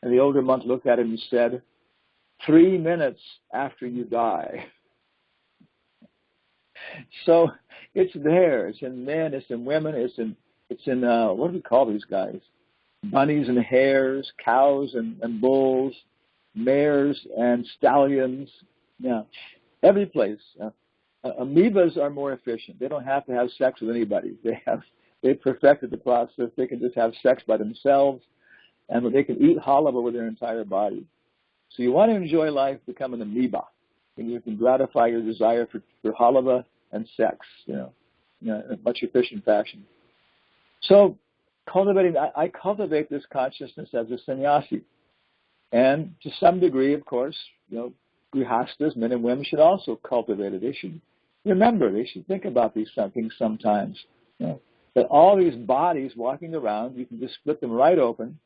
And the older monk looked at him and said, 3 minutes after you die. So it's there. It's in men, it's in women, it's in what do we call these guys? Bunnies and hares, cows and bulls, mares and stallions. Every place. Amoebas are more efficient. They don't have to have sex with anybody. They've perfected the process. They can just have sex by themselves, and they can eat halava with their entire body. So you want to enjoy life, become an amoeba, and you can gratify your desire for halava and sex, in a much efficient fashion. So I cultivate this consciousness as a sannyasi, and to some degree, of course, grihastas, men and women, should also cultivate it. They should remember, they should think about these things sometimes. That all these bodies walking around, you can just split them right open,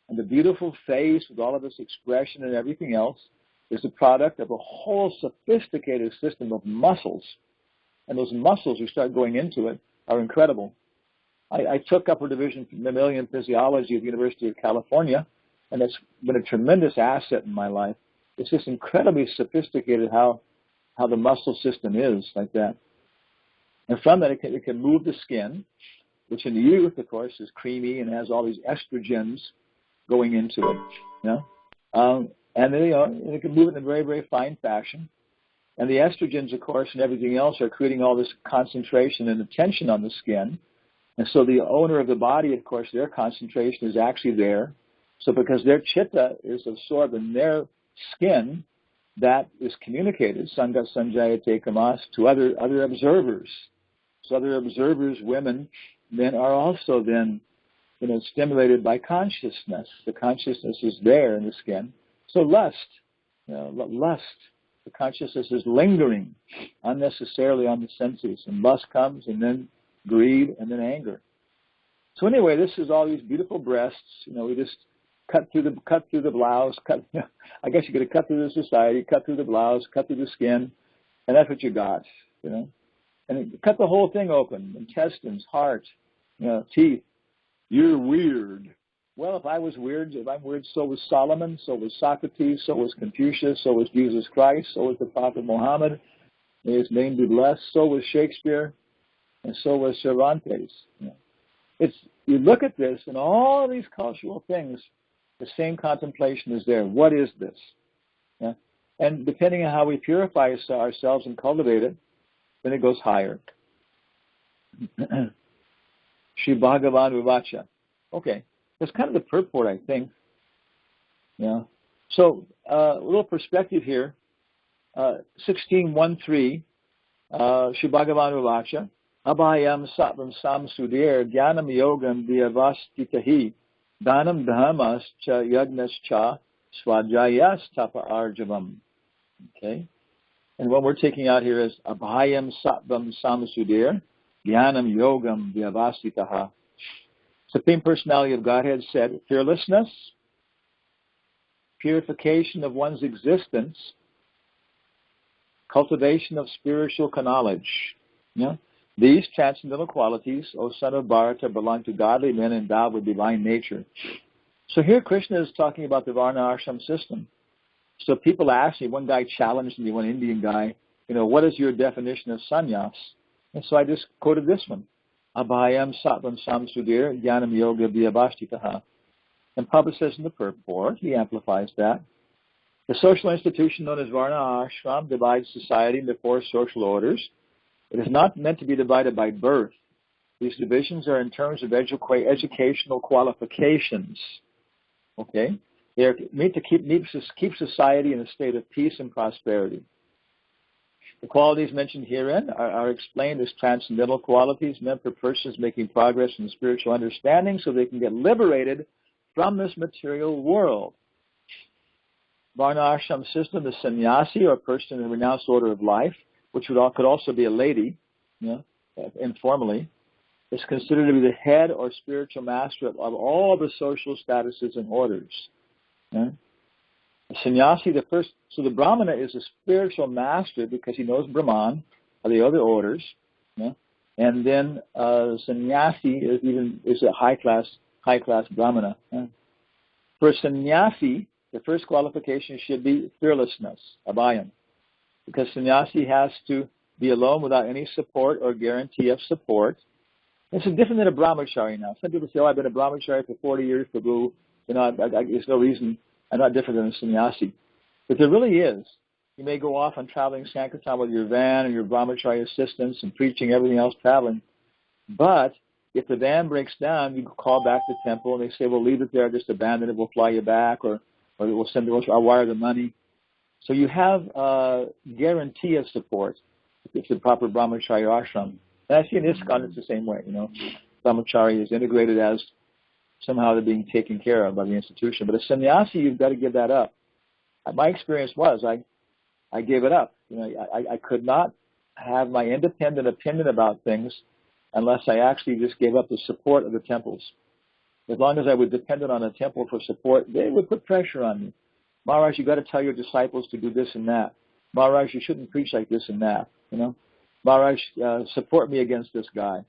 and the beautiful face with all of its expression and everything else is the product of a whole sophisticated system of muscles. And those muscles, you start going into it, are incredible. I took upper division mammalian physiology at the University of California, and it's been a tremendous asset in my life. It's just incredibly sophisticated how the muscle system is like that. And from that, it can move the skin, which in the youth, of course, is creamy and has all these estrogens going into it. And then, it can move it in a very, very fine fashion. And the estrogens, of course, and everything else are creating all this concentration and attention on the skin. And so the owner of the body, of course, their concentration is actually there. So because their chitta is absorbed in their skin, that is communicated, Sangha Sanjayate Kamas, to other observers. So other observers, women, men, are also then, stimulated by consciousness. The consciousness is there in the skin. So lust, the consciousness is lingering unnecessarily on the senses, and lust comes, and then greed, and then anger. So anyway, this is all these beautiful breasts. We just cut through the blouse. I guess you could have cut through the society, cut through the blouse, cut through the skin, and that's what you got. And cut the whole thing open: intestines, heart, teeth. You're weird. Well, if I'm weird, so was Solomon, so was Socrates, so was Confucius, so was Jesus Christ, so was the Prophet Muhammad. May his name be blessed. So was Shakespeare, and so was Cervantes. You look at this, and all these cultural things, the same contemplation is there. What is this? And depending on how we purify ourselves and cultivate it, then it goes higher. Shri Bhagavan Vivacha. Okay, that's kind of the purport, I think. So a little perspective here. 16:1-3. Shri Bhagavan Vivacha. Abhayam Sattvam Samsudir Jnanam Yogam Vyavastitahi Dhanam Dhammas Cha Yagnas Cha Svajayas Tapa Arjavam. Okay. And what we're taking out here is Abhayam Sattvam Samasudir, Jnanam Yogam Vyavastitaha. Supreme Personality of Godhead said, fearlessness, purification of one's existence, cultivation of spiritual knowledge. Yeah? These transcendental qualities, O son of Bharata, belong to godly men endowed with divine nature. So here Krishna is talking about the Varna Ashram system. So people ask me, one guy challenged me, one Indian guy, what is your definition of sannyas? And so I just quoted this one. Abhayam Sattvam Samsudir Jnanam Yoga Vyavastitaha. And Prabhupada says in the purport, he amplifies that. The social institution known as Varna Ashram divides society into 4 social orders. It is not meant to be divided by birth. These divisions are in terms of educational qualifications. Okay? They are meant to keep society in a state of peace and prosperity. The qualities mentioned herein are explained as transcendental qualities meant for persons making progress in spiritual understanding so they can get liberated from this material world. Varna Ashram system, the sannyasi, or person in the renounced order of life, which could also be a lady, informally, is considered to be the head or spiritual master of all the social statuses and orders. Yeah? The sannyasi, so the brahmana is a spiritual master because he knows Brahman, or the other orders, and then sannyasi is a high class brahmana. Yeah? For a sannyasi, the first qualification should be fearlessness, abhayam, because sannyasi has to be alone without any support or guarantee of support. This is different than a brahmachari now. Some people say, I've been a brahmachari for 40 years, Prabhu. There's no reason. I'm not different than a sannyasi. But there really is. You may go off on traveling Sankirtan with your van and your brahmachari assistants and preaching, everything else traveling. But if the van breaks down, you call back the temple and they say, well, leave it there, just abandon it, we'll fly you back, or I'll wire the money. So you have a guarantee of support if it's a proper brahmachari ashram. And I see in ISKCON it's the same way, Brahmachari is integrated as somehow they're being taken care of by the institution. But a sannyasi, you've got to give that up. My experience was I gave it up. I could not have my independent opinion about things unless I actually just gave up the support of the temples. As long as I was dependent on a temple for support, they would put pressure on me. Maharaj, you've got to tell your disciples to do this and that. Maharaj, you shouldn't preach like this and that. Maharaj, support me against this guy.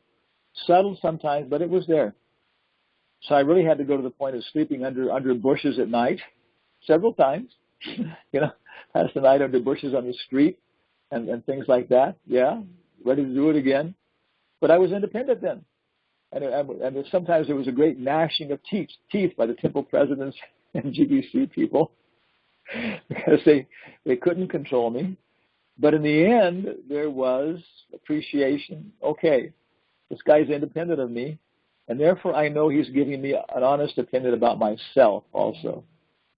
Subtle sometimes, but it was there. So I really had to go to the point of sleeping under bushes at night, several times. Pass the night under bushes on the street and things like that. Yeah, ready to do it again. But I was independent then. And sometimes there was a great gnashing of teeth by the temple presidents and GBC people because they couldn't control me. But in the end, there was appreciation. Okay, this guy's independent of me, and therefore I know he's giving me an honest opinion about myself also.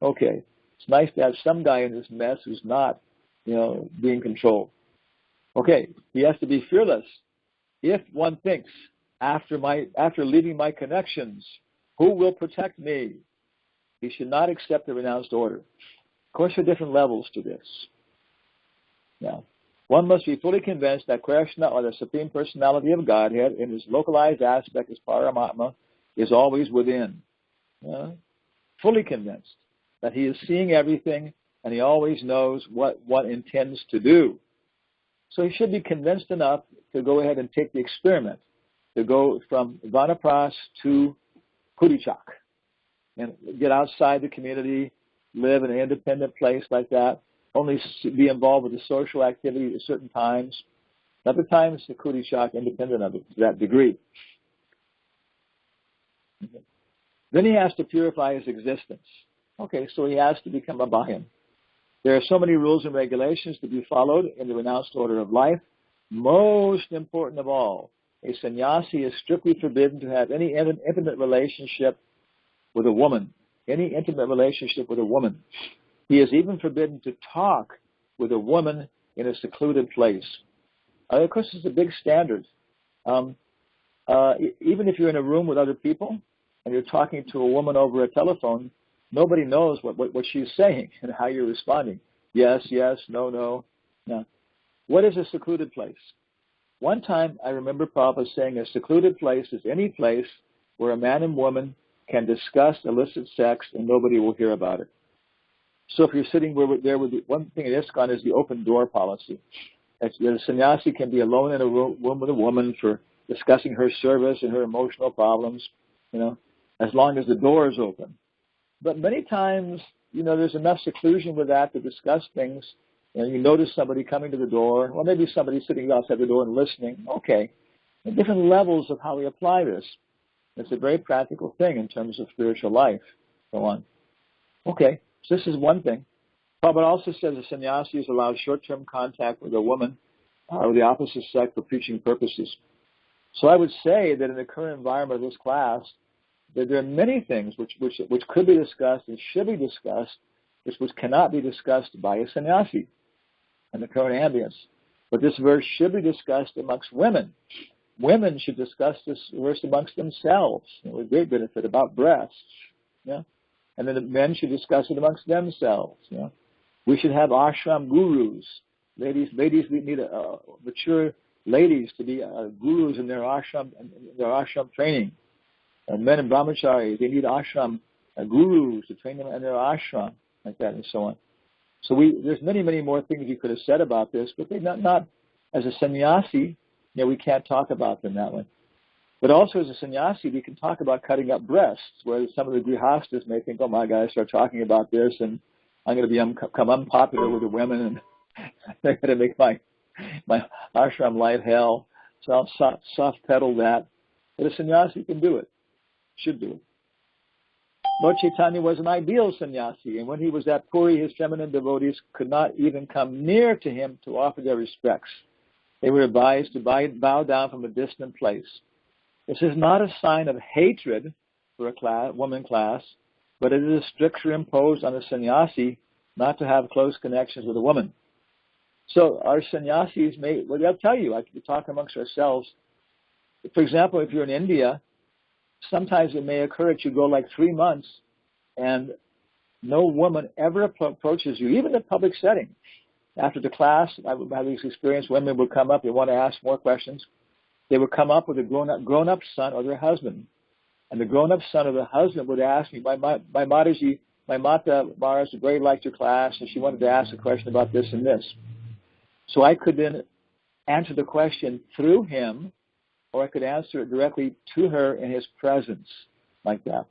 Okay, it's nice to have some guy in this mess who's not, being controlled. Okay, he has to be fearless. If one thinks, after leaving my connections, who will protect me? He should not accept the renounced order. Of course, there are different levels to this. Now, one must be fully convinced that Krishna, or the Supreme Personality of Godhead, in his localized aspect as Paramatma, is always within. Fully convinced that he is seeing everything and he always knows what one intends to do. So he should be convinced enough to go ahead and take the experiment, to go from Vanapras to Kurichak and get outside the community, live in an independent place like that, only be involved with the social activity at certain times. Other times, the Kurichak, independent of it to that degree. Then he has to purify his existence. Okay, so he has to become a Bahim. There are so many rules and regulations to be followed in the renounced order of life. Most important of all, a sannyasi is strictly forbidden to have any intimate relationship with a woman. Any intimate relationship with a woman. He is even forbidden to talk with a woman in a secluded place. Of course, it's a big standard. Even if you're in a room with other people and you're talking to a woman over a telephone, nobody knows what she's saying and how you're responding. Yes, yes, no, no. No. What is a secluded place? One time I remember Prabhupada saying a secluded place is any place where a man and woman can discuss illicit sex and nobody will hear about it. So if you're sitting there with one thing in ISKCON is the open door policy. The sannyasi can be alone in a room with a woman for discussing her service and her emotional problems, as long as the door is open. But many times, there's enough seclusion with that to discuss things. You notice somebody coming to the door, or maybe somebody sitting outside the door and listening. Okay. There are different levels of how we apply this. It's a very practical thing in terms of spiritual life, so on. Okay, so this is one thing. Prabhupada also says a sannyasi is allowed short-term contact with a woman or the opposite sex for preaching purposes. So I would say that in the current environment of this class, that there are many things which could be discussed and should be discussed, which cannot be discussed by a sannyasi in the current ambience. But this verse should be discussed amongst women. Women should discuss this verse amongst themselves with great benefit about breasts. Yeah? And then the men should discuss it amongst themselves. Yeah? We should have ashram gurus. Ladies need mature ladies to be gurus in their ashram training. Men and brahmacharis, they need ashram gurus to train them in their ashram, like that, and so on. So there's many, many more things you could have said about this, but they not as a sannyasi. We can't talk about them that way. But also as a sannyasi, we can talk about cutting up breasts, where some of the grihastas may think, oh my God, I start talking about this, and I'm going to become unpopular with the women, and they're going to make my ashram life hell. So I'll soft pedal that. But a sannyasi can do it, should do it. Lord Chaitanya was an ideal sannyasi, and when he was at Puri, his feminine devotees could not even come near to him to offer their respects. They were advised to bow down from a distant place. This is not a sign of hatred for a woman class, but it is a stricture imposed on a sannyasi not to have close connections with a woman. So our sannyasis they'll tell you, we talk amongst ourselves. For example, if you're in India, sometimes it may occur that you go like 3 months and no woman ever approaches you, even in a public setting. After the class, I would have this experience, women would come up, they want to ask more questions. They would come up with a grown-up son or their husband. And the grown-up son or the husband would ask me, my Mata Maharaj very liked your class, and she wanted to ask a question about this and this. So I could then answer the question through him, or I could answer it directly to her in his presence, like that.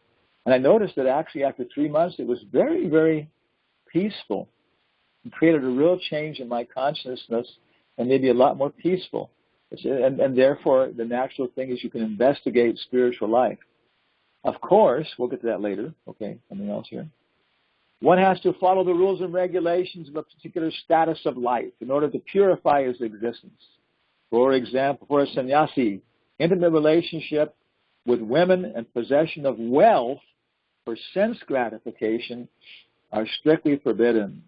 And I noticed that actually after 3 months, it was very, very peaceful. It created a real change in my consciousness and maybe a lot more peaceful. And therefore, the natural thing is you can investigate spiritual life. Of course, we'll get to that later. Okay, something else here. One has to follow the rules and regulations of a particular status of life in order to purify his existence. For example, for a sannyasi, intimate relationship with women and possession of wealth for sense gratification are strictly forbidden.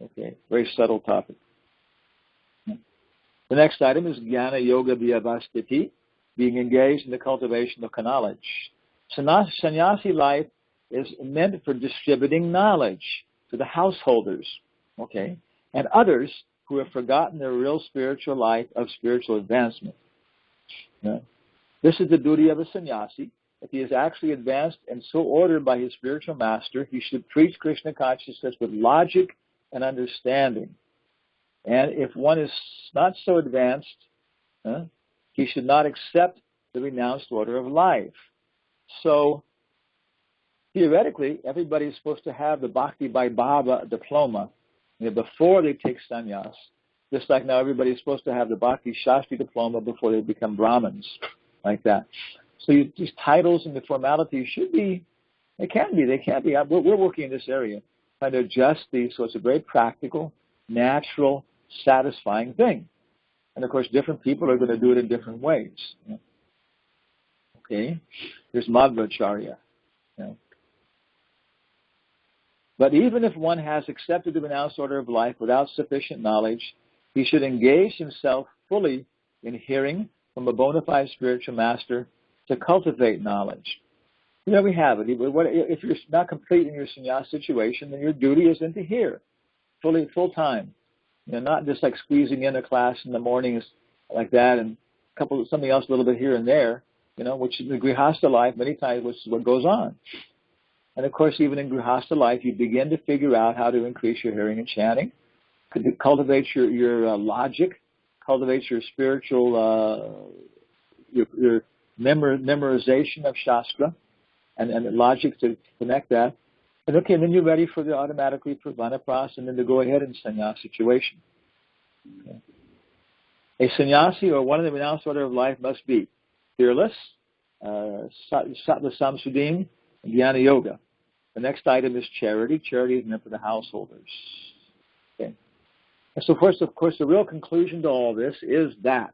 Okay, very subtle topic. The next item is Jnana Yoga Vyavastiti, being engaged in the cultivation of knowledge. Sannyasi life is meant for distributing knowledge to the householders, okay, and others who have forgotten their real spiritual life of spiritual advancement. Yeah. This is the duty of a sannyasi. If he is actually advanced and so ordered by his spiritual master, he should preach Krishna consciousness with logic and understanding. And if one is not so advanced, he should not accept the renounced order of life. So, theoretically, everybody is supposed to have the Bhakti by Bhava diploma before they take sannyas. Just like now everybody is supposed to have the Bhakti Shastri diploma before they become Brahmins, like that. So these titles and the formalities should be, they can be. We're working in this area, trying to adjust these so it's a very practical, natural, satisfying thing. And of course, different people are going to do it in different ways. Okay, there's Madhvacharya. But even if one has accepted the renounced order of life without sufficient knowledge, he should engage himself fully in hearing from a bona fide spiritual master to cultivate knowledge. There we have it. If you're not complete in your sannyas situation, then your duty is then to hear full time. not just like squeezing in a class in the mornings like that and something else a little bit here and there, which in the Grihastha life many times which is what goes on. And of course, even in Grihastha life, you begin to figure out how to increase your hearing and chanting, cultivate your logic, cultivate your spiritual, your memorization of Shastra and logic to connect that. And okay, then you're ready for the automatically for Vanapras and then to go ahead in sannyas situation. Okay. A sannyasi or one of the renounced order of life must be fearless, sattva samsuddhim, and jnana yoga. The next item is charity. Charity is meant for the householders. Okay. And so, of course, the real conclusion to all this is that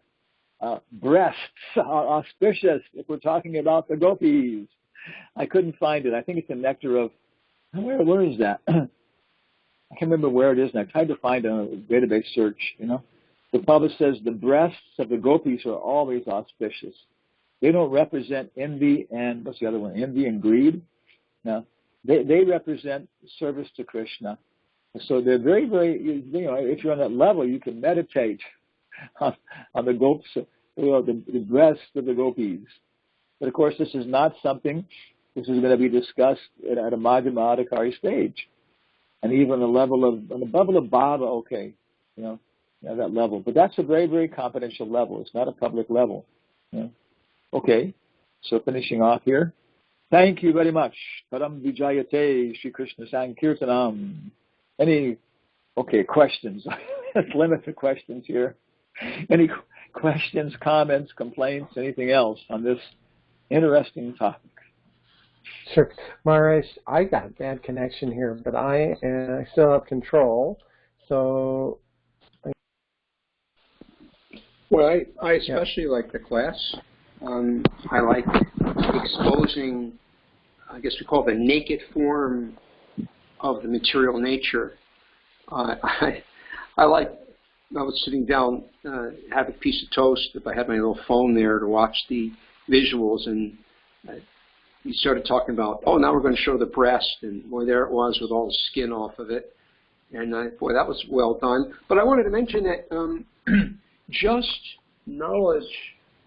breasts are auspicious if we're talking about the gopis. I couldn't find it. I think it's the nectar of, where is that? I can't remember where it is, and I tried to find a database search, The Prabhupada says the breasts of the gopis are always auspicious. They don't represent envy and, what's the other one, envy and greed. No, they represent service to Krishna. So they're very, very, if you're on that level, you can meditate on the gopis, the breasts of the gopis. But of course, this is not something, this is going to be discussed at a Madhyama Adhikari stage. And even on the level of Baba, okay, that level. But that's a very, very confidential level. It's not a public level. Okay, so finishing off here. Thank you very much. Param Vijayate Shri Krishna Sankirtanam. Questions. Let's limit the questions here. Any questions, comments, complaints, anything else on this interesting topic? Sure. Maharaj, I got bad connection here, but I still have control. So, well, I especially like the class. I like exposing, I guess we call it the naked form of the material nature. I was sitting down, have a piece of toast, if I had my little phone there to watch the visuals, and he started talking about, now we're going to show the breast, and boy, there it was with all the skin off of it. And boy, that was well done. But I wanted to mention that just knowledge,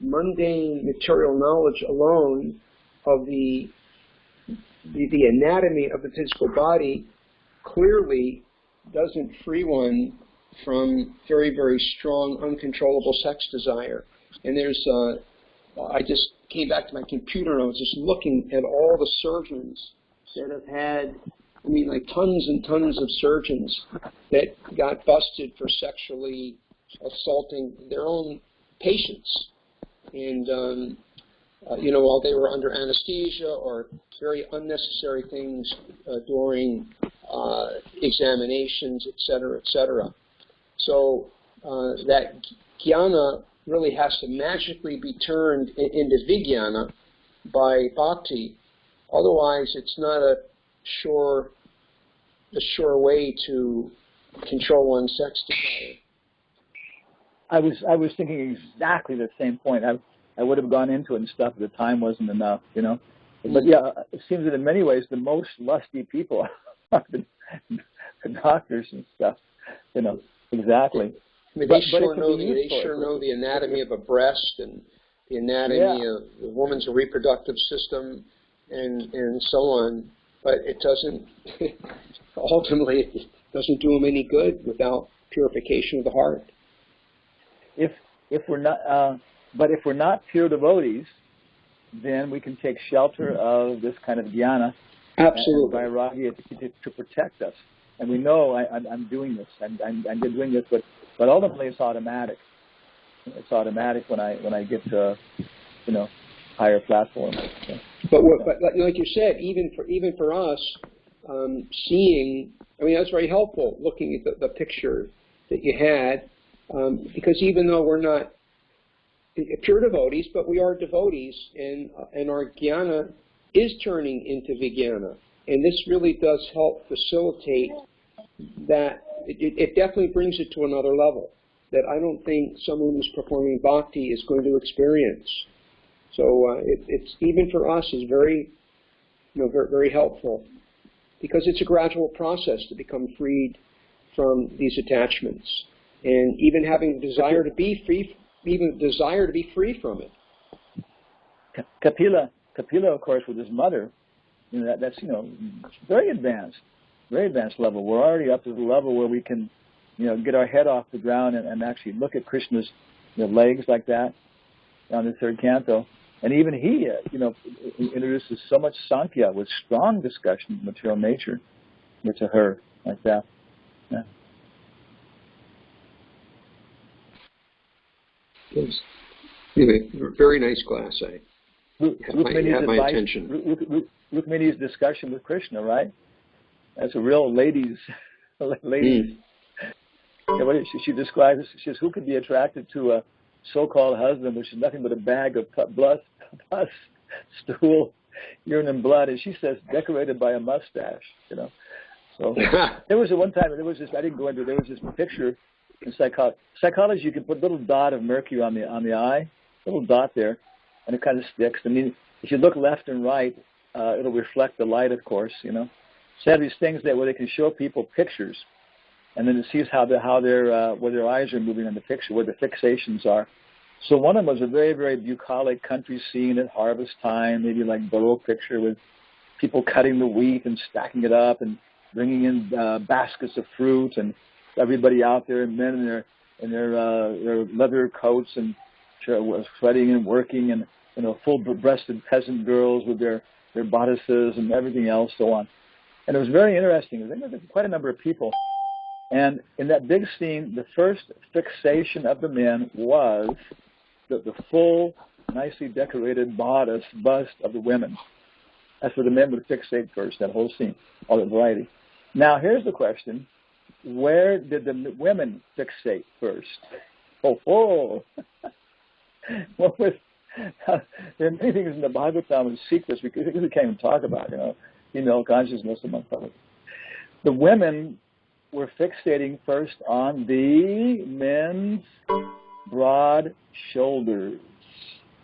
mundane material knowledge alone of the anatomy of the physical body clearly doesn't free one from very, very strong, uncontrollable sex desire. And there's, I just came back to my computer and I was just looking at all the surgeons that have had, like tons and tons of surgeons that got busted for sexually assaulting their own patients. And, while they were under anesthesia or very unnecessary things during examinations, et cetera, et cetera. So that jnana really has to magically be turned into vijnana by bhakti. Otherwise, it's not a sure way to control one's sex desire. I was thinking exactly the same point. I would have gone into it and stuff, but the time wasn't enough, But yeah, it seems that in many ways the most lusty people are the doctors and stuff, exactly. They sure know the anatomy of a breast and the anatomy of the woman's reproductive system and so on. But it doesn't, ultimately, it doesn't do them any good without purification of the heart. If we're not pure devotees, then we can take shelter of this kind of jnana, absolutely, by Vairagya to protect us. And we know I'm doing this, I'm doing this, but ultimately it's automatic. It's automatic when I get to higher platforms. But like you said, even for us, seeing, that's very helpful. Looking at the picture that you had, because even though we're not pure devotees, but we are devotees, and our jnana is turning into vijnana, and this really does help facilitate that. It definitely brings it to another level that I don't think someone who's performing bhakti is going to experience. So it's even for us is very, very, very helpful, because it's a gradual process to become freed from these attachments. and even having the desire to be free, from it. Kapila, of course, with his mother, that's very advanced level. We're already up to the level where we can, get our head off the ground and actually look at Krishna's legs like that on the third canto. And even he, introduces so much Sankhya with strong discussion of material nature to her like that. Yeah. Yes. Anyway, very nice class. You have my attention. Rukmini's discussion with Krishna, right? That's a real ladies. Yeah, she describes, she says, who could be attracted to a so-called husband, which is nothing but a bag of pus, stool, urine, and blood, and she says, decorated by a mustache, So there was one time, I didn't go into it, there was this picture in psychology, you can put a little dot of mercury on the eye, a little dot there, and it kind of sticks. I mean, if you look left and right, it'll reflect the light, of course, So they have these things where they can show people pictures, and then it sees how where their eyes are moving on the picture, where the fixations are. So one of them was a very, very bucolic country scene at harvest time, maybe like Baroque picture with people cutting the wheat and stacking it up and bringing in baskets of fruit, and everybody out there, and men in their leather coats and sweating and working, and full-breasted peasant girls with their bodices and everything else, so on. And it was very interesting. There was quite a number of people. And in that big scene, the first fixation of the men was the full, nicely decorated bodice bust of the women. That's where the men would fixate first, that whole scene, all the variety. Now, here's the question. Where did the women fixate first? Well, there are many things in the Bhagavatam and secrets we can't even talk about, female consciousness among others. The women were fixating first on the men's broad shoulders.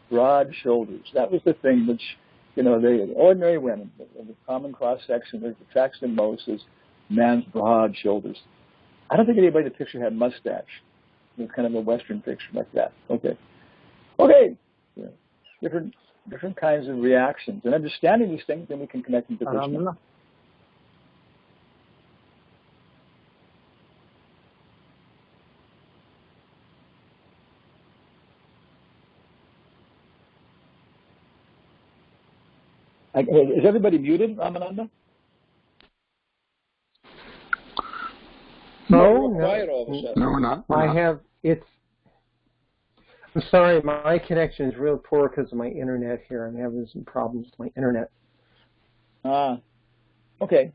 Broad shoulders. That was the thing which, the ordinary women, the common cross-section that attracts them most is man's broad shoulders. I don't think anybody in the picture had mustache. It was kind of a Western picture like that. Okay. Yeah. Different kinds of reactions. And understanding these things, then we can connect them to Krishna. Is everybody muted, Ramananda? No, quiet all of a sudden. No, we're not. I'm sorry, my connection is real poor because of my internet here. I'm having some problems with my internet. Okay.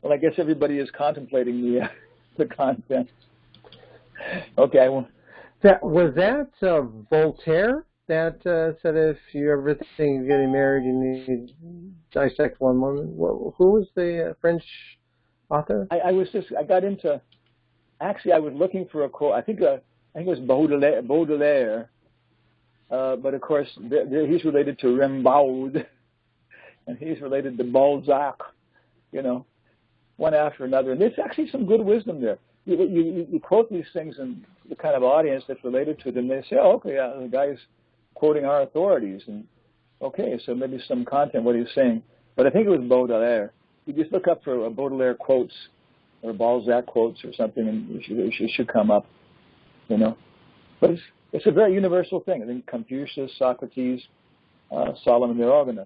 Well, I guess everybody is contemplating the content. Okay. Was that Voltaire that said if you ever think of getting married, you need to dissect one woman? Who was the French author? I was looking for a quote. I think it was Baudelaire, but of course he's related to Rimbaud, and he's related to Balzac, one after another. And there's actually some good wisdom there. You quote these things in the kind of audience that's related to them. They say, oh, okay, yeah, the guy's quoting our authorities, and okay, so maybe some content what he's saying. But I think it was Baudelaire. You just look up for Baudelaire quotes or Balzac quotes or something, and it should come up, But it's a very universal thing. I think Confucius, Socrates, Solomon, they're all going to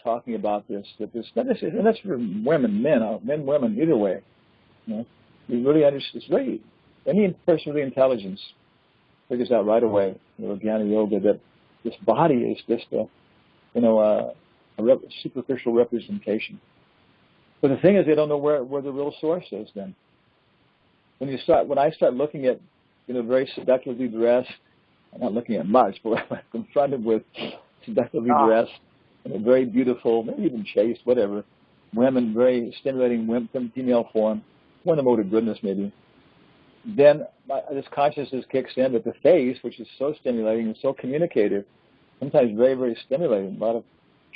talking about this. And that's for women, men, women, either way. You really understand. It's very any person with intelligence figures out right away, Jnana Yoga, that this body is just a superficial representation. But the thing is, they don't know where the real source is. Then, when I start looking at, very seductively dressed, I'm not looking at much, but when I'm confronted with seductively dressed, very beautiful, maybe even chaste, whatever, women, very stimulating female form, one of the mode of goodness maybe. Then this consciousness kicks in, but the face, which is so stimulating and so communicative, sometimes very, very stimulating, a lot of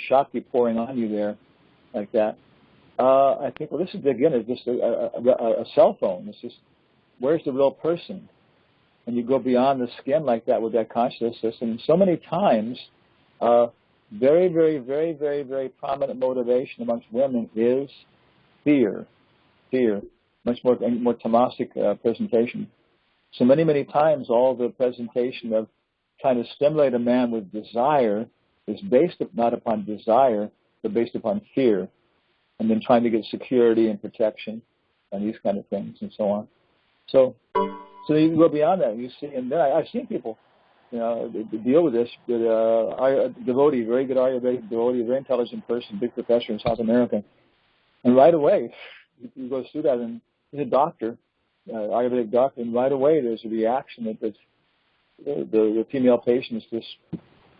Shakti pouring on you there, like that. I think, well, this is, again, it's just a cell phone. It's just where's the real person? And you go beyond the skin like that with that consciousness. And so many times, very, very, very, very, very prominent motivation amongst women is fear. Fear. Much more tamasic presentation. So many, many times all the presentation of trying to stimulate a man with desire is based not upon desire, but based upon fear. And then trying to get security and protection and these kind of things and so on. So you can go beyond that. And you see, and then I've seen people, deal with this. But a devotee, very good Ayurvedic devotee, very intelligent person, big professor in South America. And right away, he goes through that, and he's a doctor, Ayurvedic doctor, and right away there's a reaction that the female patients just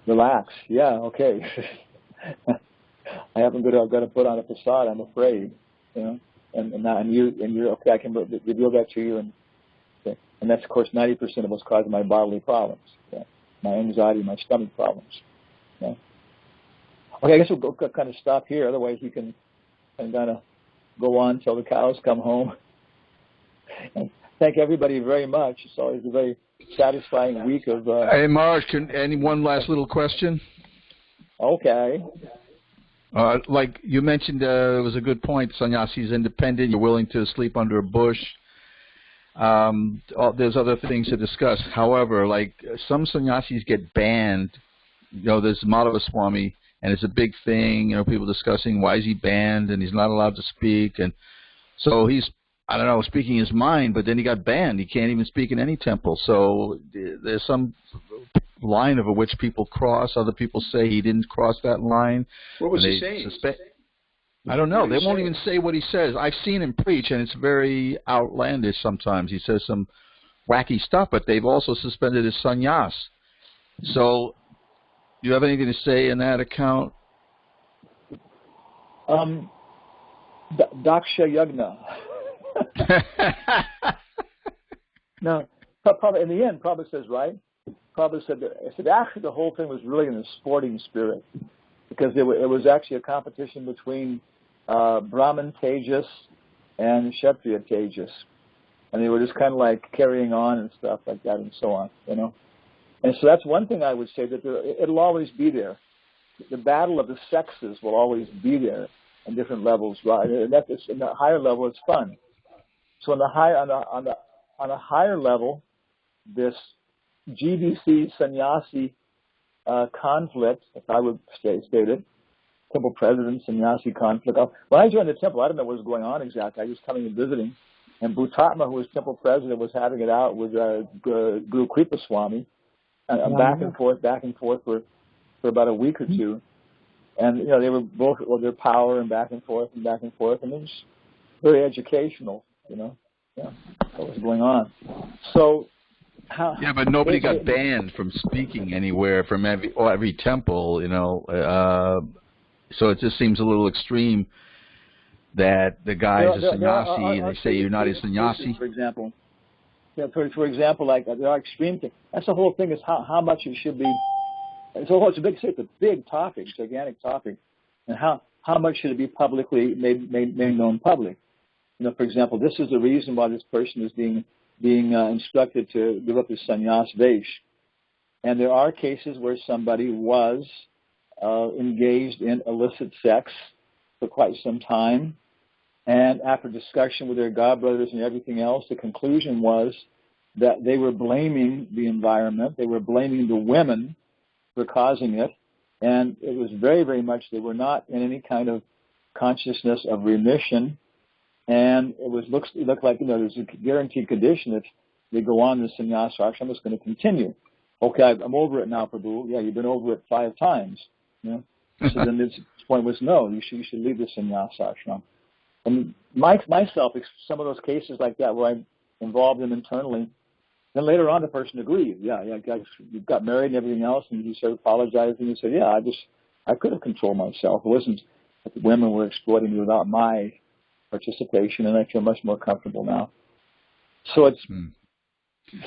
relax. Yeah, okay. I haven't got to put on a facade. I'm afraid, and you're okay. I can reveal that to you, and that's of course 90% of what's causing my bodily problems, my anxiety, my stomach problems. Okay, I guess we'll kind of stop here. Otherwise, you can kind of go on till the cows come home. And thank everybody very much. It's always a very satisfying week of. Hey, Marge, one last little question? Okay. Like you mentioned, it was a good point. Sannyasi is independent. You're willing to sleep under a bush. There's other things to discuss. However, like some sannyasis get banned. There's Madhava Swami, and it's a big thing. People discussing why is he banned, and he's not allowed to speak. And so he's, I don't know, speaking his mind, but then he got banned. He can't even speak in any temple. So there's some line over which people cross. Other people say he didn't cross that line. What was he saying? I don't know. They won't even say what he says. I've seen him preach, and it's very outlandish sometimes. He says some wacky stuff, but they've also suspended his sannyas. So do you have anything to say in that account? Daksha Yagna. No, Prabhupada, in the end, Prabhupada says, right? Prabhupada said actually the whole thing was really in a sporting spirit, because it was actually a competition between Brahmin Tejas and Kshatriya Tejas, and they were just kind of like carrying on and stuff like that and so on, And so that's one thing I would say, that it'll always be there. The battle of the sexes will always be there on different levels, right? And that's in the higher level, it's fun. So on a higher level, this GBC sannyasi conflict, if I would state it, temple president sannyasi conflict. When I joined the temple, I didn't know what was going on exactly. I was coming and visiting, and Bhutatma, who was temple president, was having it out with Guru Kripa Swami, back and forth for about a week or two, and they were both with their power and back and forth, and it was very educational. What was going on. So, but nobody got banned from speaking anywhere from every temple, so it just seems a little extreme that the guy's a sannyasi and they say you're not a sannyasi. For example, for example, like there are extreme things. That's the whole thing, is how much it should be. It's a big topic, gigantic topic, and how much should it be publicly made known public. For example, this is the reason why this person is being instructed to give up his sannyas vesh. And there are cases where somebody was engaged in illicit sex for quite some time, and after discussion with their godbrothers and everything else, the conclusion was that they were blaming the environment, they were blaming the women for causing it, and it was very, very much, they were not in any kind of consciousness of remission. And it looked like, there's a guaranteed condition if they go on the sannyasa ashram, it's going to continue. Okay, I'm over it now, Prabhu. Yeah, you've been over it 5 times. So then this point was, no, you should leave the sannyasa ashram. And myself, some of those cases like that where I'm involved in internally, then later on the person agreed. Yeah, you got married and everything else, and he started apologizing. He said, yeah, I could have controlled myself. It wasn't that the women were exploiting me without my participation, and I feel much more comfortable now. So it's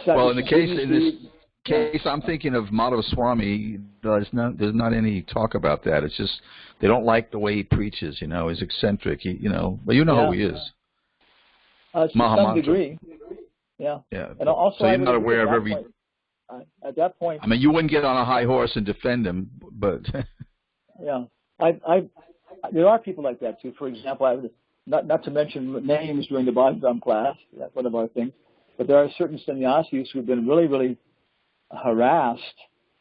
well, in this case, I'm thinking of Madhava Swami. There's not any talk about that. It's just they don't like the way he preaches. He's eccentric. But who he is. To some degree. Yeah. Yeah. And also, so you're not aware of every. At that point. I mean, you wouldn't get on a high horse and defend him, but. Yeah. There are people like that too. For example, not to mention names during the Bhagavatam class. That's one of our things. But there are certain sannyasis who've been really, really harassed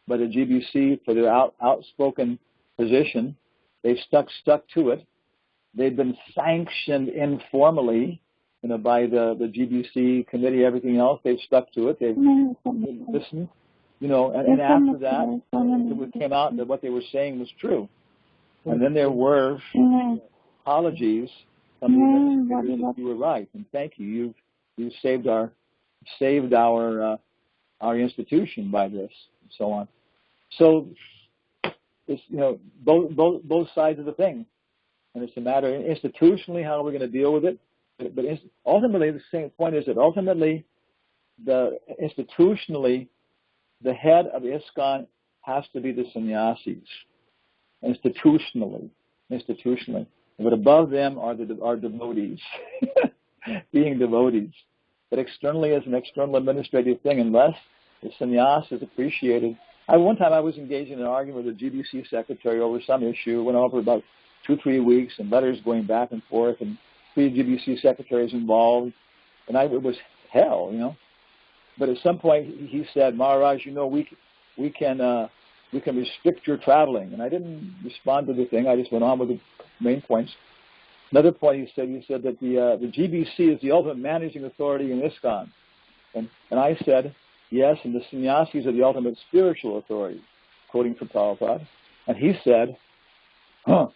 by the GBC for their outspoken position. They've stuck to it. They've been sanctioned informally, by the GBC committee, everything else. They've stuck to it. They've listened, and after that, it came out that what they were saying was true. And then there were apologies from the administrators that you were right, and thank you. You saved our institution by this, and so on. So it's both sides of the thing, and it's a matter institutionally how we're going to deal with it. But ultimately, the same point is that ultimately, institutionally, the head of ISKCON has to be the sannyasis. Institutionally, but above them are devotees, being devotees. But externally, as an external administrative thing, unless the sannyas is appreciated. One time I was engaged in an argument with a GBC secretary over some issue. Went on for about 2-3 weeks, and letters going back and forth, and 3 GBC secretaries involved, and it was hell, But at some point he said, Maharaj, we can restrict your traveling. And I didn't respond to the thing. I just went on with the main points. Another point he said that the GBC is the ultimate managing authority in ISKCON. And I said, yes, and the sannyasis are the ultimate spiritual authority, quoting from Prabhupada. And he said, huh.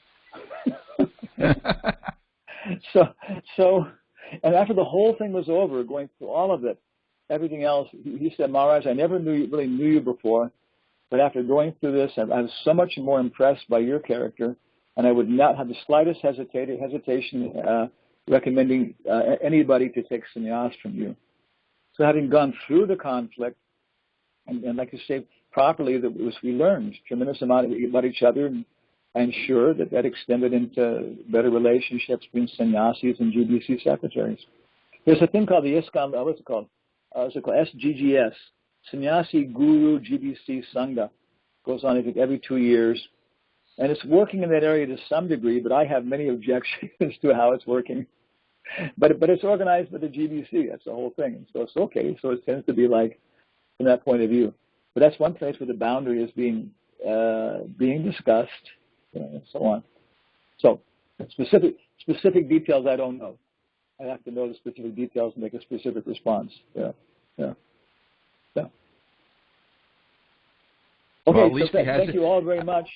So, and after the whole thing was over, going through all of it, everything else, he said, Maharaj, I never really knew you before. But after going through this, I was so much more impressed by your character, and I would not have the slightest hesitation recommending anybody to take sannyas from you. So having gone through the conflict, and like you say properly, we learned tremendous amount about each other, and I'm sure that extended into better relationships between sannyasis and GBC secretaries. There's a thing called the ISKCON, what's it called? It's called SGGS. Sannyasi Guru GBC Sangha. Goes on, I think, every 2 years. And it's working in that area to some degree, but I have many objections to how it's working. But it's organized by the GBC. That's the whole thing. And so it's okay. So it tends to be like, from that point of view. But that's one place where the boundary is being discussed, and so on. So specific details I don't know. I have to know the specific details to make a specific response. Yeah. Okay, well, so thank you all very much.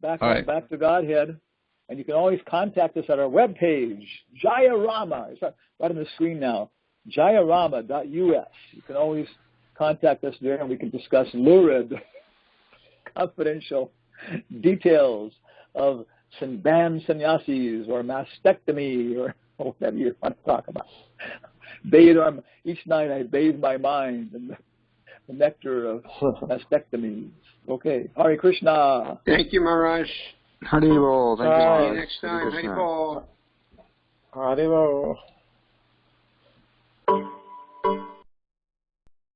Back to Godhead. And you can always contact us at our webpage, Jaya Rama. It's right on the screen now, jayarama.us. You can always contact us there, and we can discuss lurid, confidential details of banned sannyasis or mastectomy or whatever you want to talk about. Each night I bathe my mind in the nectar of mastectomies. Okay. Hare Krishna. Thank you, Maharaj. Haribol. Thank you, Maharaj. See you next time. Haribol. Haribol.